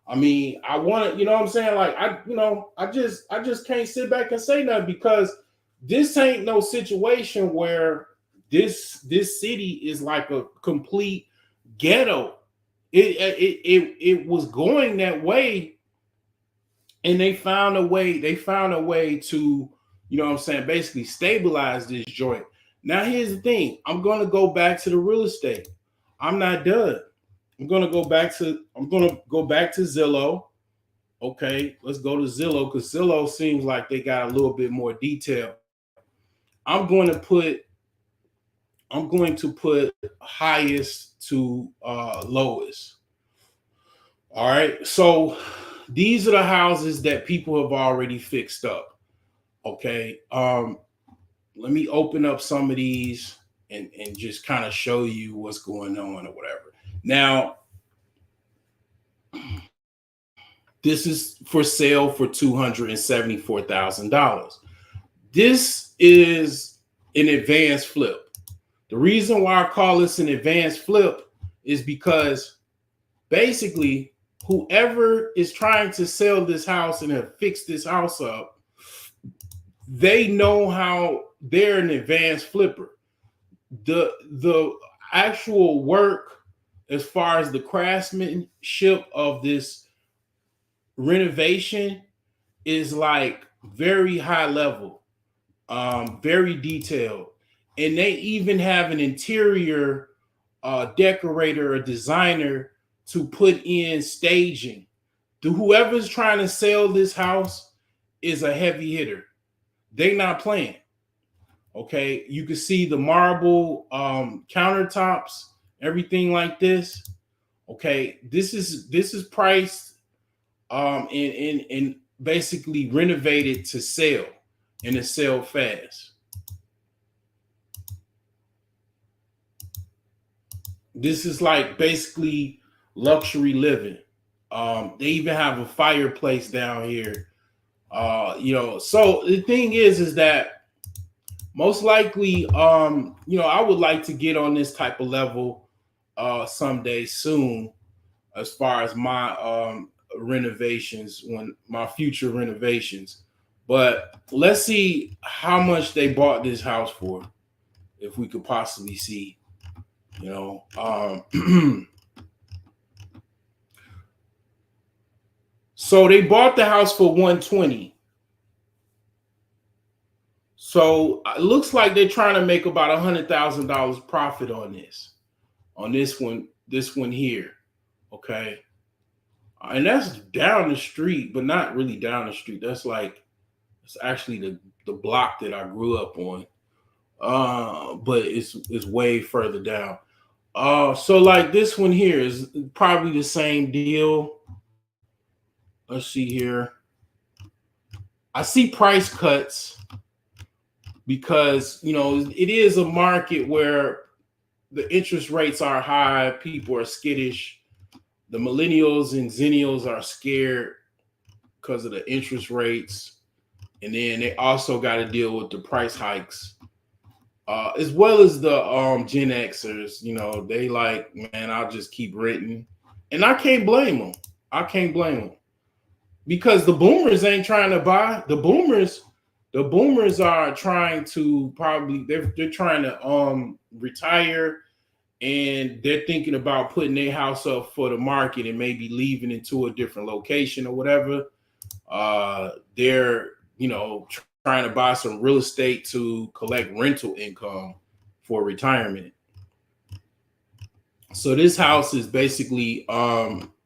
I mean, I want to, you know what I'm saying? Like I just can't sit back and say nothing because this ain't no situation where this city is like a complete ghetto. It was going that way, and they found a way. They found a way to, you know what I'm saying, basically stabilize this joint. Now here's the thing. I'm gonna go back to the real estate. I'm not done. I'm gonna go back to Zillow. Okay, let's go to Zillow because Zillow seems like they got a little bit more detail. I'm going to put highest to lowest. All right, so these are the houses that people have already fixed up. Okay, let me open up some of these and just kind of show you what's going on or whatever. Now, this is for sale for $274,000. This is an advanced flip. The reason why I call this an advanced flip is because basically whoever is trying to sell this house and have fixed this house up, they know how they're an advanced flipper. The actual work as far as the craftsmanship of this renovation is like very high level, very detailed. And they even have an interior decorator or designer to put in staging. Whoever's trying to sell this house is a heavy hitter. They're not playing. Okay, you can see the marble countertops, everything like this. Okay, this is priced and basically renovated to sell and to sell fast. This is like basically luxury living. They even have a fireplace down here. So the thing is that most likely, I would like to get on this type of level someday soon, as far as my renovations, when my future renovations. But let's see how much they bought this house for, if we could possibly see, So they bought the house for $120. So it looks like they're trying to make about $100,000 profit on this one here. Okay. And that's down the street, but not really down the street. It's actually the block that I grew up on. But it's way further down. So like this one here is probably the same deal. Let's see here. I see price cuts because, it is a market where the interest rates are high. People are skittish. The millennials and zennials are scared because of the interest rates. And then they also got to deal with the price hikes, as well as the Gen Xers. They like, man, I'll just keep renting. And I can't blame them. Because the boomers ain't trying to buy. The boomers are trying to they're trying to retire, and they're thinking about putting their house up for the market and maybe leaving into a different location or whatever. They're trying to buy some real estate to collect rental income for retirement. So this house is basically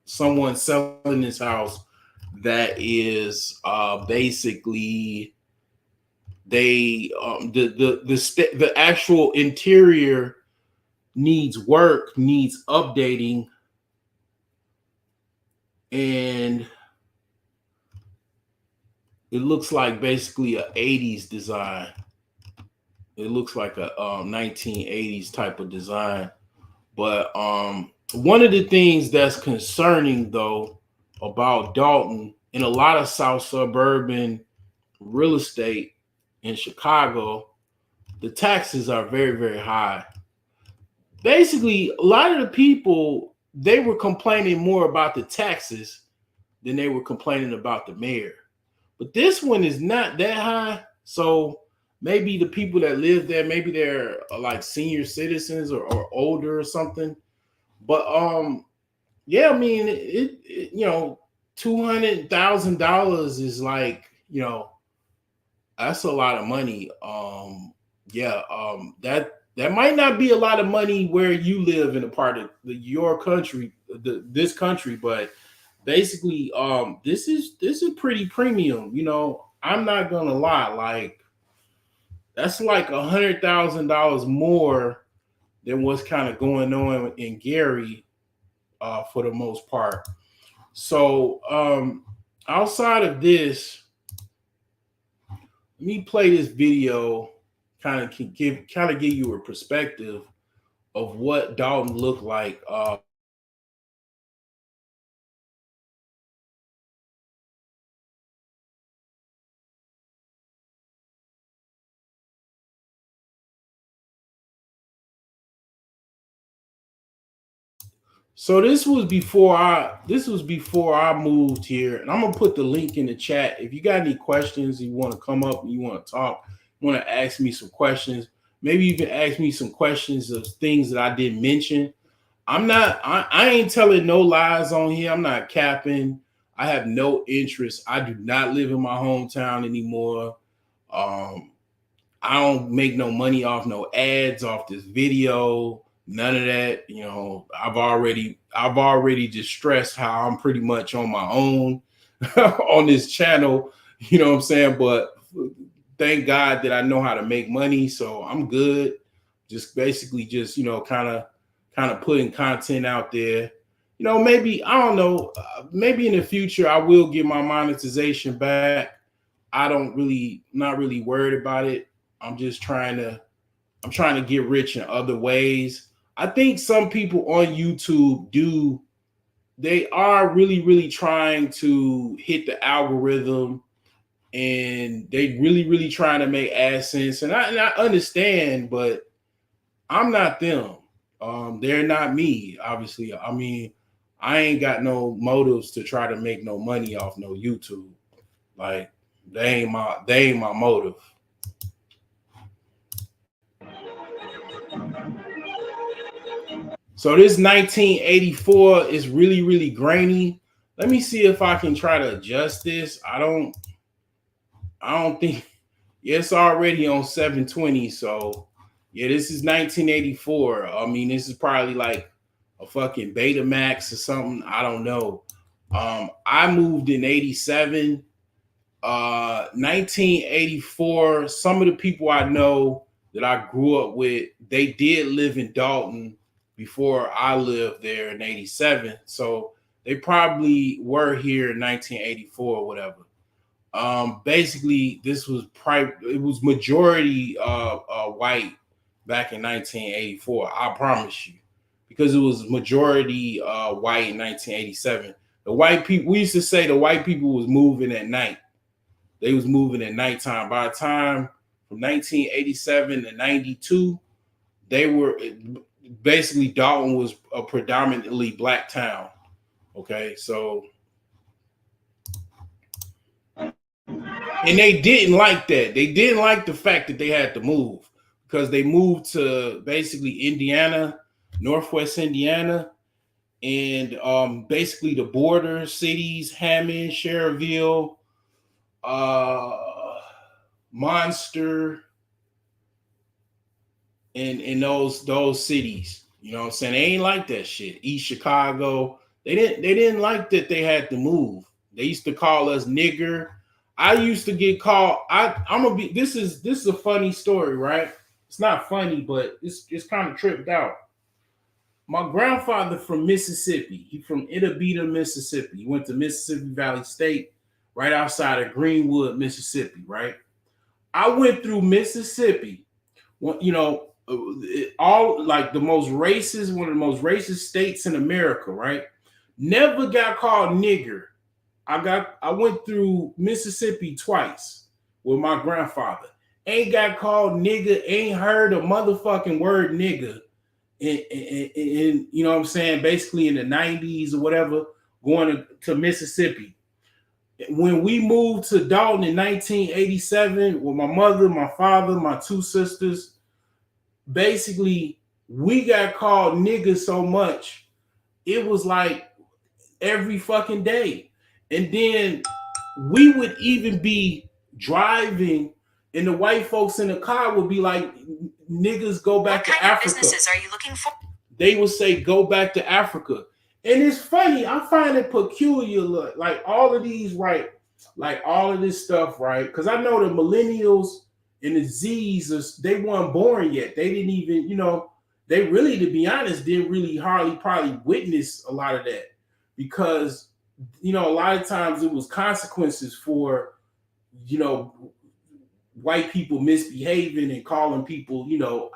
someone selling this house that is basically They the actual interior needs work, needs updating, and it looks like basically a 80s design. It looks like a 1980s type of design. But one of the things that's concerning though about Dolton and a lot of South suburban real estate in Chicago, the taxes are very, very high. Basically, a lot of the people, they were complaining more about the taxes than they were complaining about the mayor. But this one is not that high. So maybe the people that live there, maybe they're like senior citizens or older or something. But yeah, I mean, it you know, $200,000 is like, you know, that's a lot of money. Yeah, that might not be a lot of money where you live in a part of your country, this country, but basically, this is pretty premium. You know, I'm not gonna lie, like that's like $100,000 more than what's kind of going on in Gary, for the most part. So, outside of this, let me play this video, kind of give you a perspective of what Dalton looked like. So this was before I moved here, and I'm gonna put the link in the chat. If you got any questions, you want to come up, and you want to talk, want to ask me some questions, maybe you can ask me some questions of things that I didn't mention. I ain't telling no lies on here. I'm not capping. I have no interest. I do not live in my hometown anymore. Um, I don't make no money off no ads off this video. None of that. You know, I've already just stressed how I'm pretty much on my own on this channel. You know what I'm saying? But thank God that I know how to make money, so I'm good. Just basically just, kind of putting content out there. You know, maybe I don't know. Maybe in the future I will get my monetization back. Not really worried about it. I'm just trying to get rich in other ways. I think some people on YouTube they are really, really trying to hit the algorithm, and they really, really trying to make AdSense. And I understand, but I'm not them. They're not me, obviously. I mean, I ain't got no motives to try to make no money off no YouTube. Like, they ain't my motive. So this 1984 is really, really grainy. Let me see if I can try to adjust this. I don't think, yeah, it's already on 720. So yeah, this is 1984. I mean, this is probably like a fucking Betamax or something. I don't know. I moved in 87. 1984, some of the people I know that I grew up with, they did live in Dolton before I lived there in 87. So they probably were here in 1984 or whatever. Basically, it was majority white back in 1984. I promise you, because it was majority white in 1987. The white people, we used to say the white people was moving at night. They was moving at nighttime. By the time from 1987 to 92, they were basically Dalton was a predominantly black town. Okay, so and they didn't like that. They didn't like the fact that they had to move because they moved to basically Indiana, Northwest Indiana, and basically the border cities, Hammond, Cherville, uh, Monster, in those cities. You know what I'm saying? They ain't like that shit. East Chicago. They didn't like that they had to move. They used to call us nigger. I used to get called. I'm gonna be. This is a funny story, right? It's not funny, but it's kind of tripped out. My grandfather from Mississippi. He from Itabita, Mississippi. He went to Mississippi Valley State, right outside of Greenwood, Mississippi. Right. I went through Mississippi. You know, all like the most racist, one of the most racist states in America. Right. Never got called nigger. I went through Mississippi twice with my grandfather. Ain't got called nigga, ain't heard a motherfucking word nigga in you know what I'm saying, basically in the 90s or whatever, going to Mississippi. When we moved to Dolton in 1987 with my mother, my father, my two sisters, basically we got called nigga so much, it was like every fucking day. And then we would even be driving, and the white folks in the car would be like, niggas go back to Africa. What kind of businesses are you looking for? They would say, go back to Africa. And it's funny, I find it peculiar, like all of these, right? Like all of this stuff, right? Because I know the millennials and the Z's, they weren't born yet. They didn't even, you know, they really, to be honest, didn't really hardly probably witness a lot of that. Because you know, a lot of times it was consequences for, you know, white people misbehaving and calling people, you know,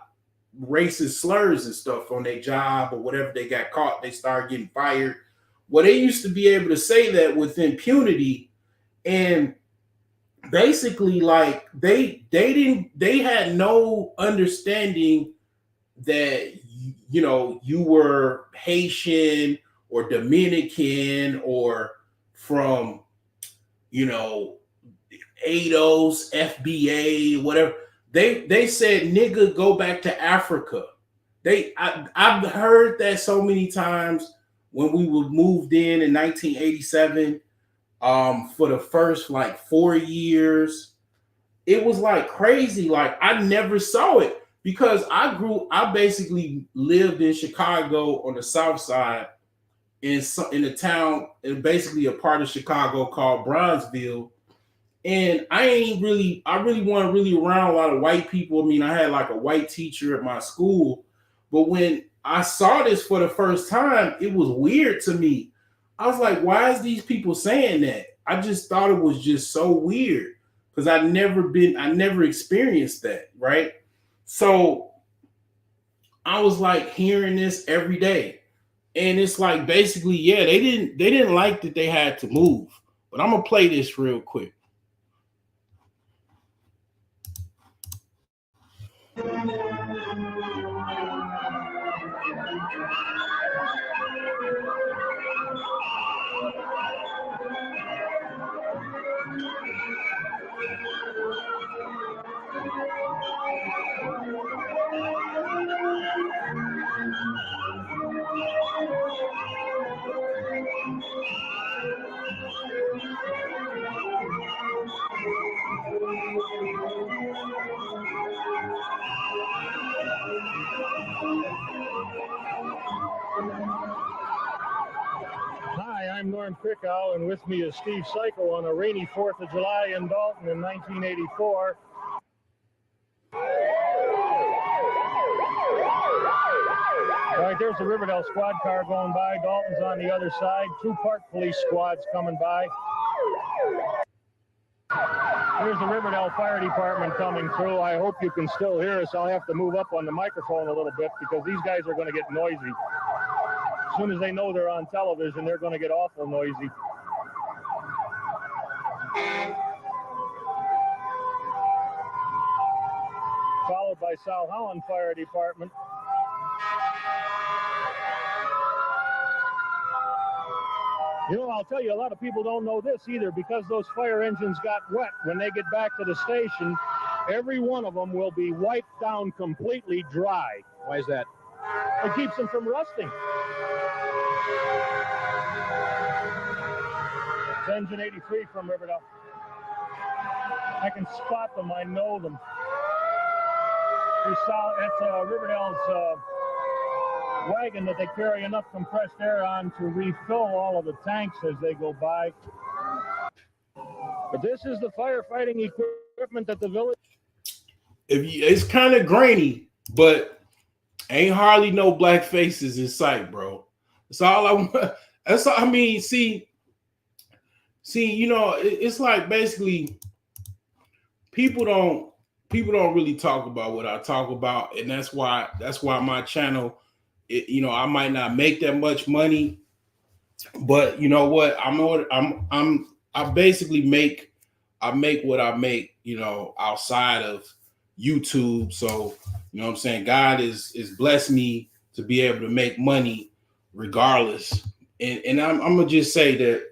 racist slurs and stuff on their job or whatever. They got caught, they started getting fired. Well, they used to be able to say that with impunity, and basically, like they had no understanding that, you know, you were Haitian or Dominican or from, you know, ADOS, FBA, whatever. They said, nigga, go back to Africa. I've heard that so many times when we were moved in 1987, for the first like 4 years. It was like crazy. Like I never saw it because I basically lived in Chicago on the south side, in a town, and basically a part of Chicago called Bronzeville. And I really wasn't really around a lot of white people. I mean, I had like a white teacher at my school, but when I saw this for the first time, it was weird to me. I was like, why is these people saying that? I just thought it was just so weird because I never experienced that, right? So I was like hearing this every day. And it's like basically, yeah, they didn't like that they had to move. But I'm gonna play this real quick. Hi, I'm Norm Krikow, and with me is Steve Psycho on a rainy 4th of July in Dolton in 1984. All right, there's the Riverdale squad car going by. Dalton's on the other side. 2 park police squads coming by. Here's the Riverdale Fire Department coming through. I hope you can still hear us. I'll have to move up on the microphone a little bit because these guys are going to get noisy. As soon as they know they're on television, they're going to get awful noisy. Followed by South Holland Fire Department. You know, I'll tell you, a lot of people don't know this either. Because those fire engines got wet, when they get back to the station, every one of them will be wiped down completely dry. Why is that? It keeps them from rusting. It's engine 83 from Riverdale. I can spot them. I know them. That's Riverdale's wagon that they carry enough compressed air on to refill all of the tanks as they go by. But this is the firefighting equipment that the village. It's kind of grainy, but ain't hardly no black faces in sight, bro. That's all I want. That's all, I mean. See, you know, it's like basically people don't really talk about what I talk about, and that's why my channel, you know, I might not make that much money, but you know what, I basically make what I make, you know, outside of YouTube. So you know what I'm saying, God is blessed me to be able to make money regardless, and I'm gonna just say that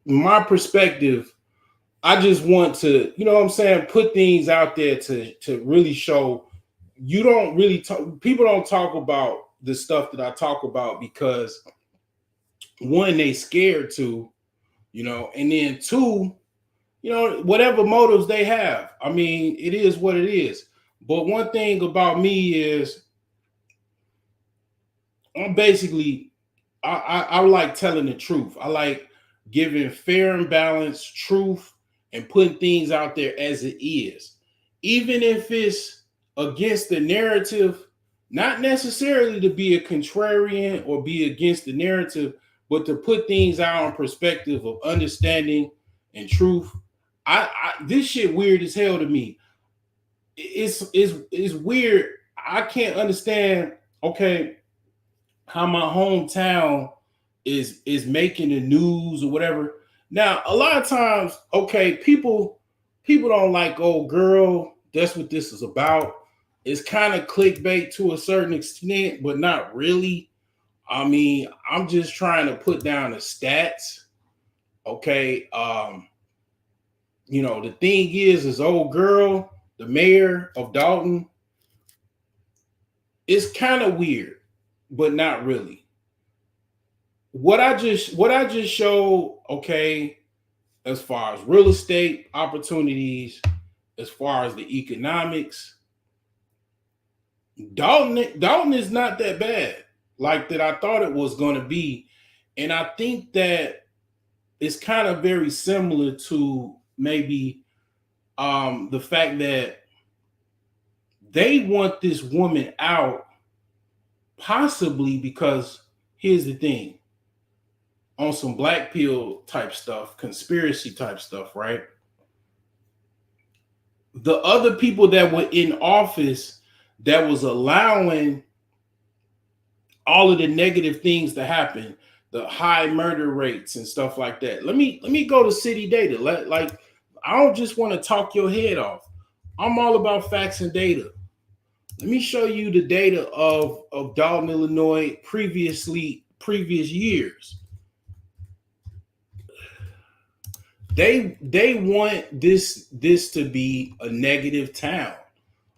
my perspective, I just want to, you know what I'm saying, put things out there to really show you don't really talk, people don't talk about the stuff that I talk about because one, they scared to, you know, and then two, you know, whatever motives they have. I mean, it is what it is. But one thing about me is I'm basically I like telling the truth. I like giving fair and balanced truth and putting things out there as it is. Even if it's against the narrative, not necessarily to be a contrarian or be against the narrative, but to put things out in perspective of understanding and truth. This shit weird as hell to me. It's weird. I can't understand, okay, how my hometown is making the news or whatever. Now, a lot of times, okay, people don't like, oh girl, that's what this is about. It's kind of clickbait to a certain extent, but not really. I mean, I'm just trying to put down the stats. Okay. You know, the thing is old girl, the mayor of Dolton, it's kind of weird, but not really. What I just showed, okay, as far as real estate opportunities, as far as the economics, Dolton is not that bad, like that I thought it was going to be. And I think that it's kind of very similar to maybe the fact that they want this woman out, possibly because here's the thing, on some black pill type stuff, conspiracy type stuff, right? The other people that were in office that was allowing all of the negative things to happen, the high murder rates and stuff like that. Let me go to city data. Like, I don't just want to talk your head off. I'm all about facts and data. Let me show you the data of Dolton, Illinois, previous years. They want this to be a negative town.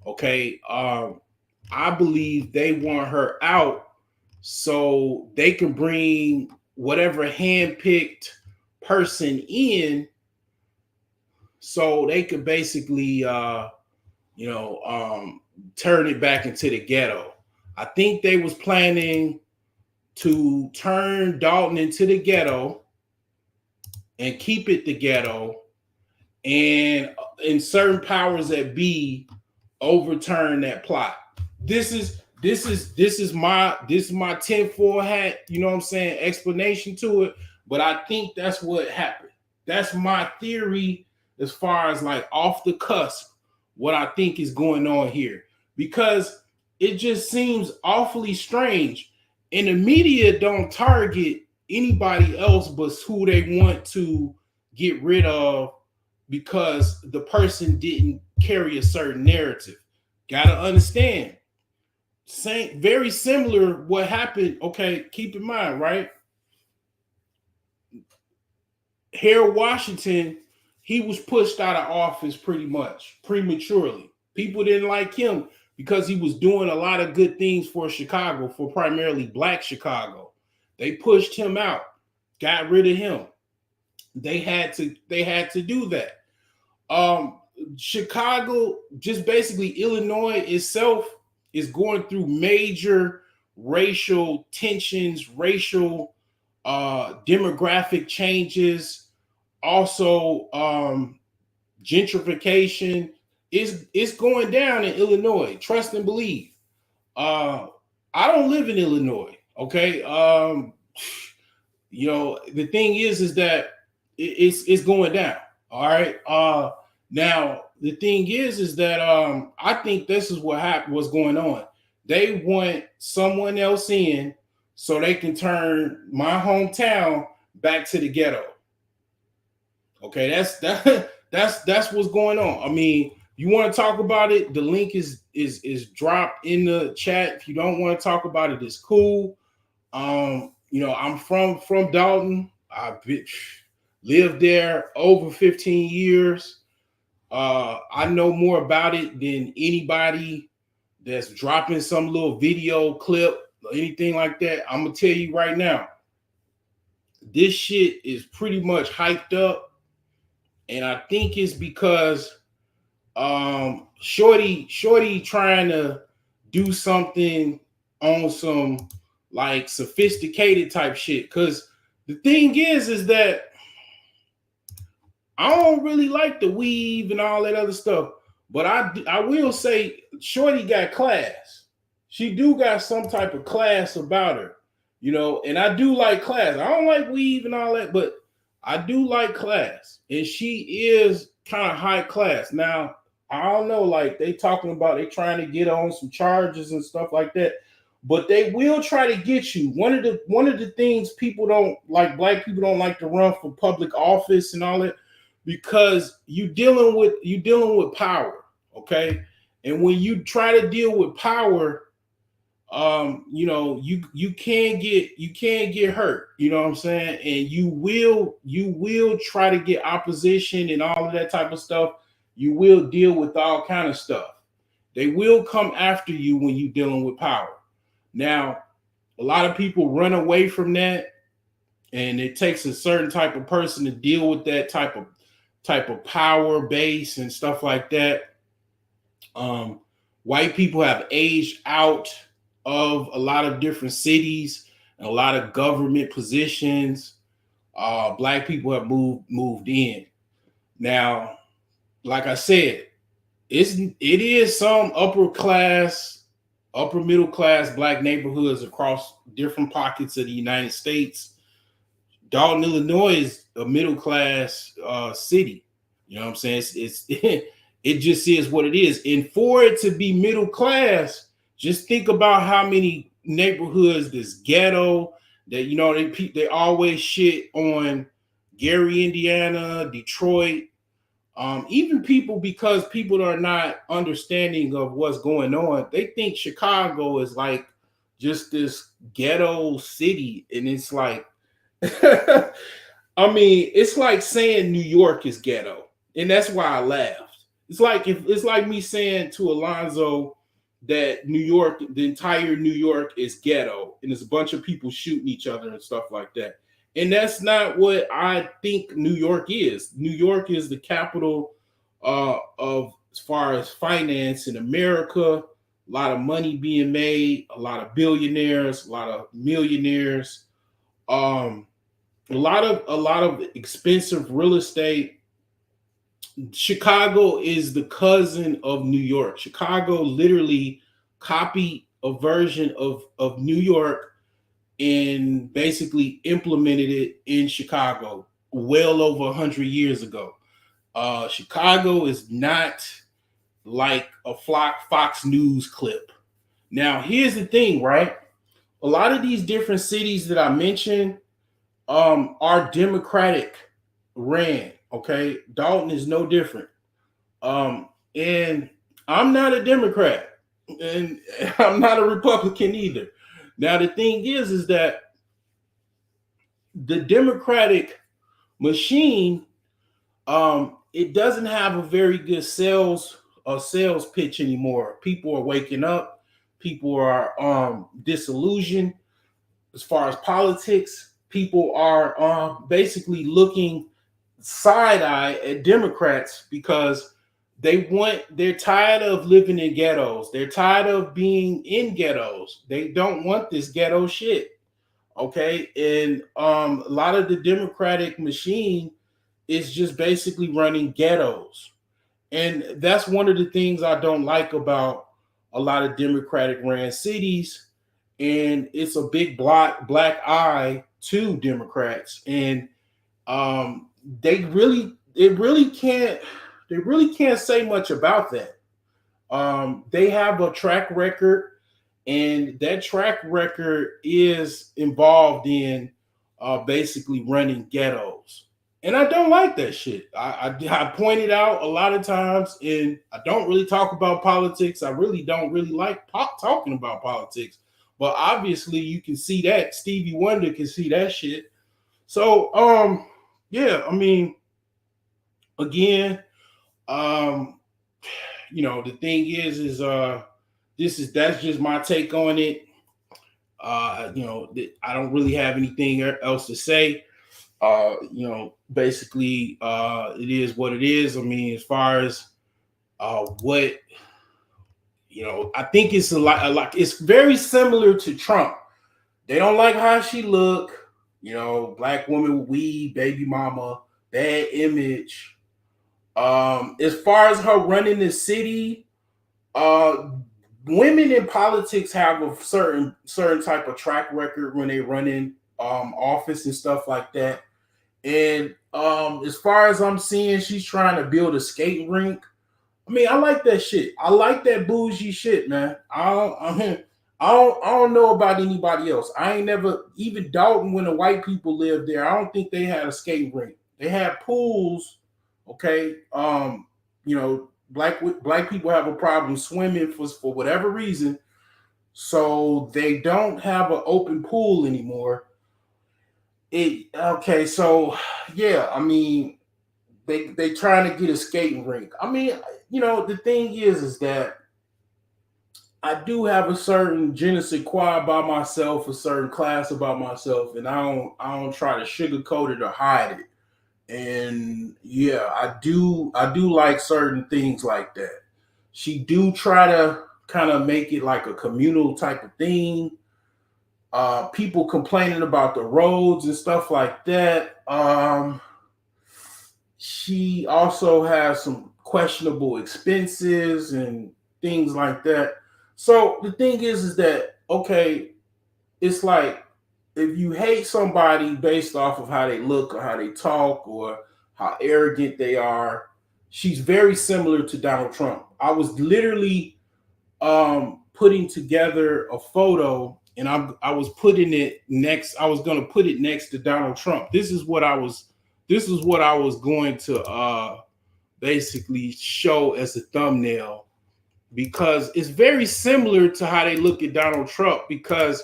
Okay. I believe they want her out so they can bring whatever handpicked person in, so they could basically turn it back into the ghetto. I think they was planning to turn Dolton into the ghetto and keep it the ghetto, and in certain powers that be overturn that plot. This is my tinfoil hat, you know what I'm saying, explanation to it. But I think that's what happened. That's my theory as far as like off the cusp, what I think is going on here, because it just seems awfully strange. And the media don't target anybody else but who they want to get rid of because the person didn't carry a certain narrative. Gotta understand. Very similar what happened. Okay, keep in mind, right? Harold Washington, he was pushed out of office pretty much prematurely. People didn't like him because he was doing a lot of good things for Chicago, for primarily black Chicago. They pushed him out, got rid of him. They had to do that. Chicago, just basically Illinois itself, is going through major racial tensions, racial demographic changes. Also, gentrification is going down in Illinois. Trust and believe. Uh, I don't live in Illinois. Okay. The thing is that it's going down. All right. Now the thing is that I think this is what's going on. They want someone else in so they can turn my hometown back to the ghetto. Okay, that's what's going on. I mean, you want to talk about it? The link is dropped in the chat. If you don't want to talk about it, it's cool. I'm from Dolton. I've lived there over 15 years. I know more about it than anybody that's dropping some little video clip or anything like that. I'm gonna tell you right now, this shit is pretty much hyped up. And I think it's because Shorty trying to do something on some like sophisticated type shit. Cause the thing is that I don't really like the weave and all that other stuff. But I will say Shorty got class. She do got some type of class about her, and I do like class. I don't like weave and all that, but I do like class. And she is kind of high class. Now, I don't know, like they talking about they trying to get on some charges and stuff like that. But they will try to get you. One of the things people don't like, black people don't like to run for public office and all that, because you dealing with power, okay? And when you try to deal with power, you can get hurt, you know what I'm saying? And you will try to get opposition and all of that type of stuff. You will deal with all kind of stuff. They will come after you when you're dealing with power. Now, a lot of people run away from that, and it takes a certain type of person to deal with that type of power base and stuff like that. White people have aged out of a lot of different cities and a lot of government positions. Black people have moved in. Now, like I said, it is some upper middle class black neighborhoods across different pockets of the United States. Dolton, Illinois is a middle class city. You know what I'm saying? It just is what it is. And for it to be middle class, just think about how many neighborhoods this ghetto that they always shit on Gary, Indiana, Detroit. Even because people are not understanding of what's going on, they think Chicago is like just this ghetto city, and it's like, I mean, it's like saying New York is ghetto, and that's why I laughed. It's like me saying to Alonzo that the entire New York is ghetto, and there's a bunch of people shooting each other and stuff like that. And that's not what I think New York is. New York is the capital of, as far as finance in America. A lot of money being made, a lot of billionaires, a lot of millionaires, a lot of expensive real estate. Chicago is the cousin of New York. Chicago literally copied a version of New York and basically implemented it in Chicago well over 100 years ago. Chicago is not like a Fox News clip. Now, here's the thing, right? A lot of these different cities that I mentioned are Democratic ran. Okay, Dolton is no different. And I'm not a Democrat, and I'm not a Republican either. Now, the thing is that the Democratic machine, it doesn't have a very good sales pitch anymore. People are waking up. People are disillusioned as far as politics. People are basically looking side eye at Democrats because they're tired of living in ghettos. They're tired of being in ghettos. They don't want this ghetto shit. Okay. And a lot of the Democratic machine is just basically running ghettos. And that's one of the things I don't like about a lot of Democratic ran cities. And it's a big black eye to Democrats. And um, they really can't say much about that. They have a track record, and that track record is involved in basically running ghettos. And I don't like that shit. I pointed out a lot of times, and I don't really talk about politics. I really don't really like talking about politics. But obviously, you can see that Stevie Wonder can see that shit. So, yeah, I mean, again, um, the thing is that's just my take on it. I don't really have anything else to say. Basically, it is what it is. I mean, as far as what I think it's a lot. It's very similar to Trump. They don't like how she look. Black woman with weed, baby mama, bad image. As far as her running the city, women in politics have a certain type of track record when they run in office and stuff like that. And as far as I'm seeing, she's trying to build a skating rink. I mean, I like that shit. I like that bougie shit, man. I don't know about anybody else. I ain't never, even Dolton, when the white people lived there, I don't think they had a skating rink. They had pools. Okay. Black people have a problem swimming for whatever reason, so they don't have an open pool anymore. So yeah, I mean, they trying to get a skating rink. I mean, the thing is that I do have a certain je ne sais quoi about myself, a certain class about myself, and I don't try to sugarcoat it or hide it. And yeah, I do like certain things like that. She do try to kind of make it like a communal type of thing. People complaining about the roads and stuff like that. She also has some questionable expenses and things like that. So the thing is that okay, it's like if you hate somebody based off of how they look or how they talk or how arrogant they are, she's very similar to Donald Trump. I was literally putting together a photo, and I was putting it next. I was going to put it next to Donald Trump. This is what I was going to basically show as a thumbnail, because it's very similar to how they look at Donald Trump. Because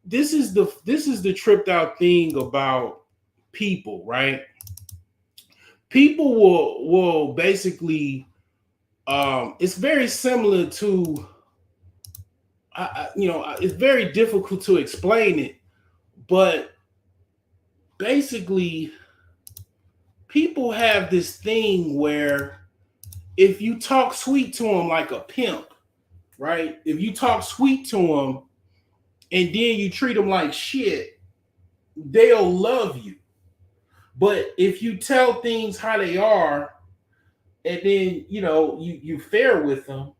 this is the tripped out thing about people, right? People will basically it's very similar to it's very difficult to explain it, but basically people have this thing where if you talk sweet to them like a pimp, right? If you talk sweet to them and then you treat them like shit, they'll love you. But if you tell things how they are, and then you fair with them,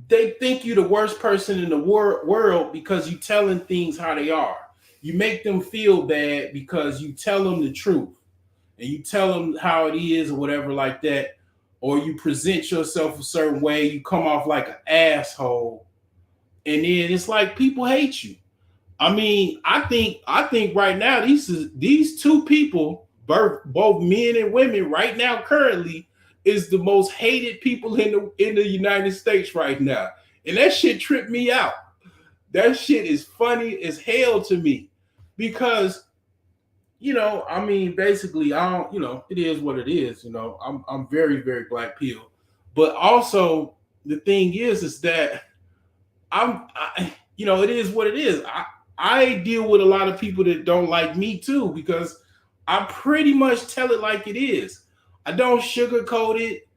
they think you're the worst person in the world because you telling things how they are. You make them feel bad because you tell them the truth and you tell them how it is or whatever like that, or you present yourself a certain way. You come off like an asshole, and then it's like people hate you. I mean, I think right now these two people, both men and women, right now currently is the most hated people in the United States right now, and that shit tripped me out. That shit is funny as hell to me, because I mean, basically, I don't, it is what it is. I'm very very black pill, but also the thing is that it is what it is. I deal with a lot of people that don't like me too, because I pretty much tell it like it is. I don't sugarcoat it.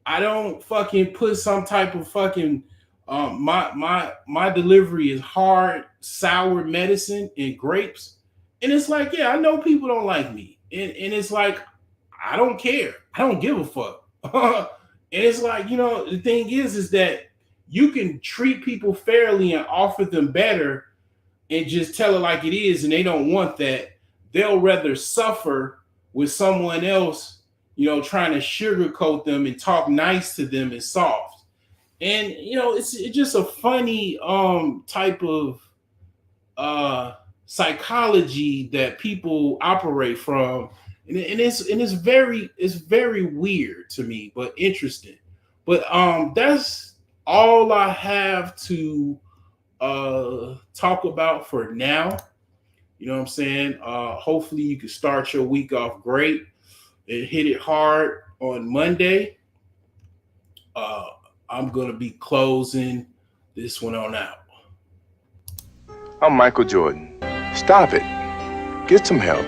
I don't fucking put some type of fucking my delivery is hard, sour medicine and grapes. And it's like, yeah, I know people don't like me. and it's like, I don't care. I don't give a fuck. And it's like, the thing is that you can treat people fairly and offer them better and just tell it like it is, and they don't want that. They'll rather suffer with someone else, trying to sugarcoat them and talk nice to them and soft. And it's just a funny type of psychology that people operate from, and it's very weird to me, but interesting. But that's all I have to talk about for now. You know what I'm saying? Hopefully you can start your week off great and hit it hard on Monday. I'm gonna be closing this one on out. I'm Michael Jordan. Stop it. Get some help.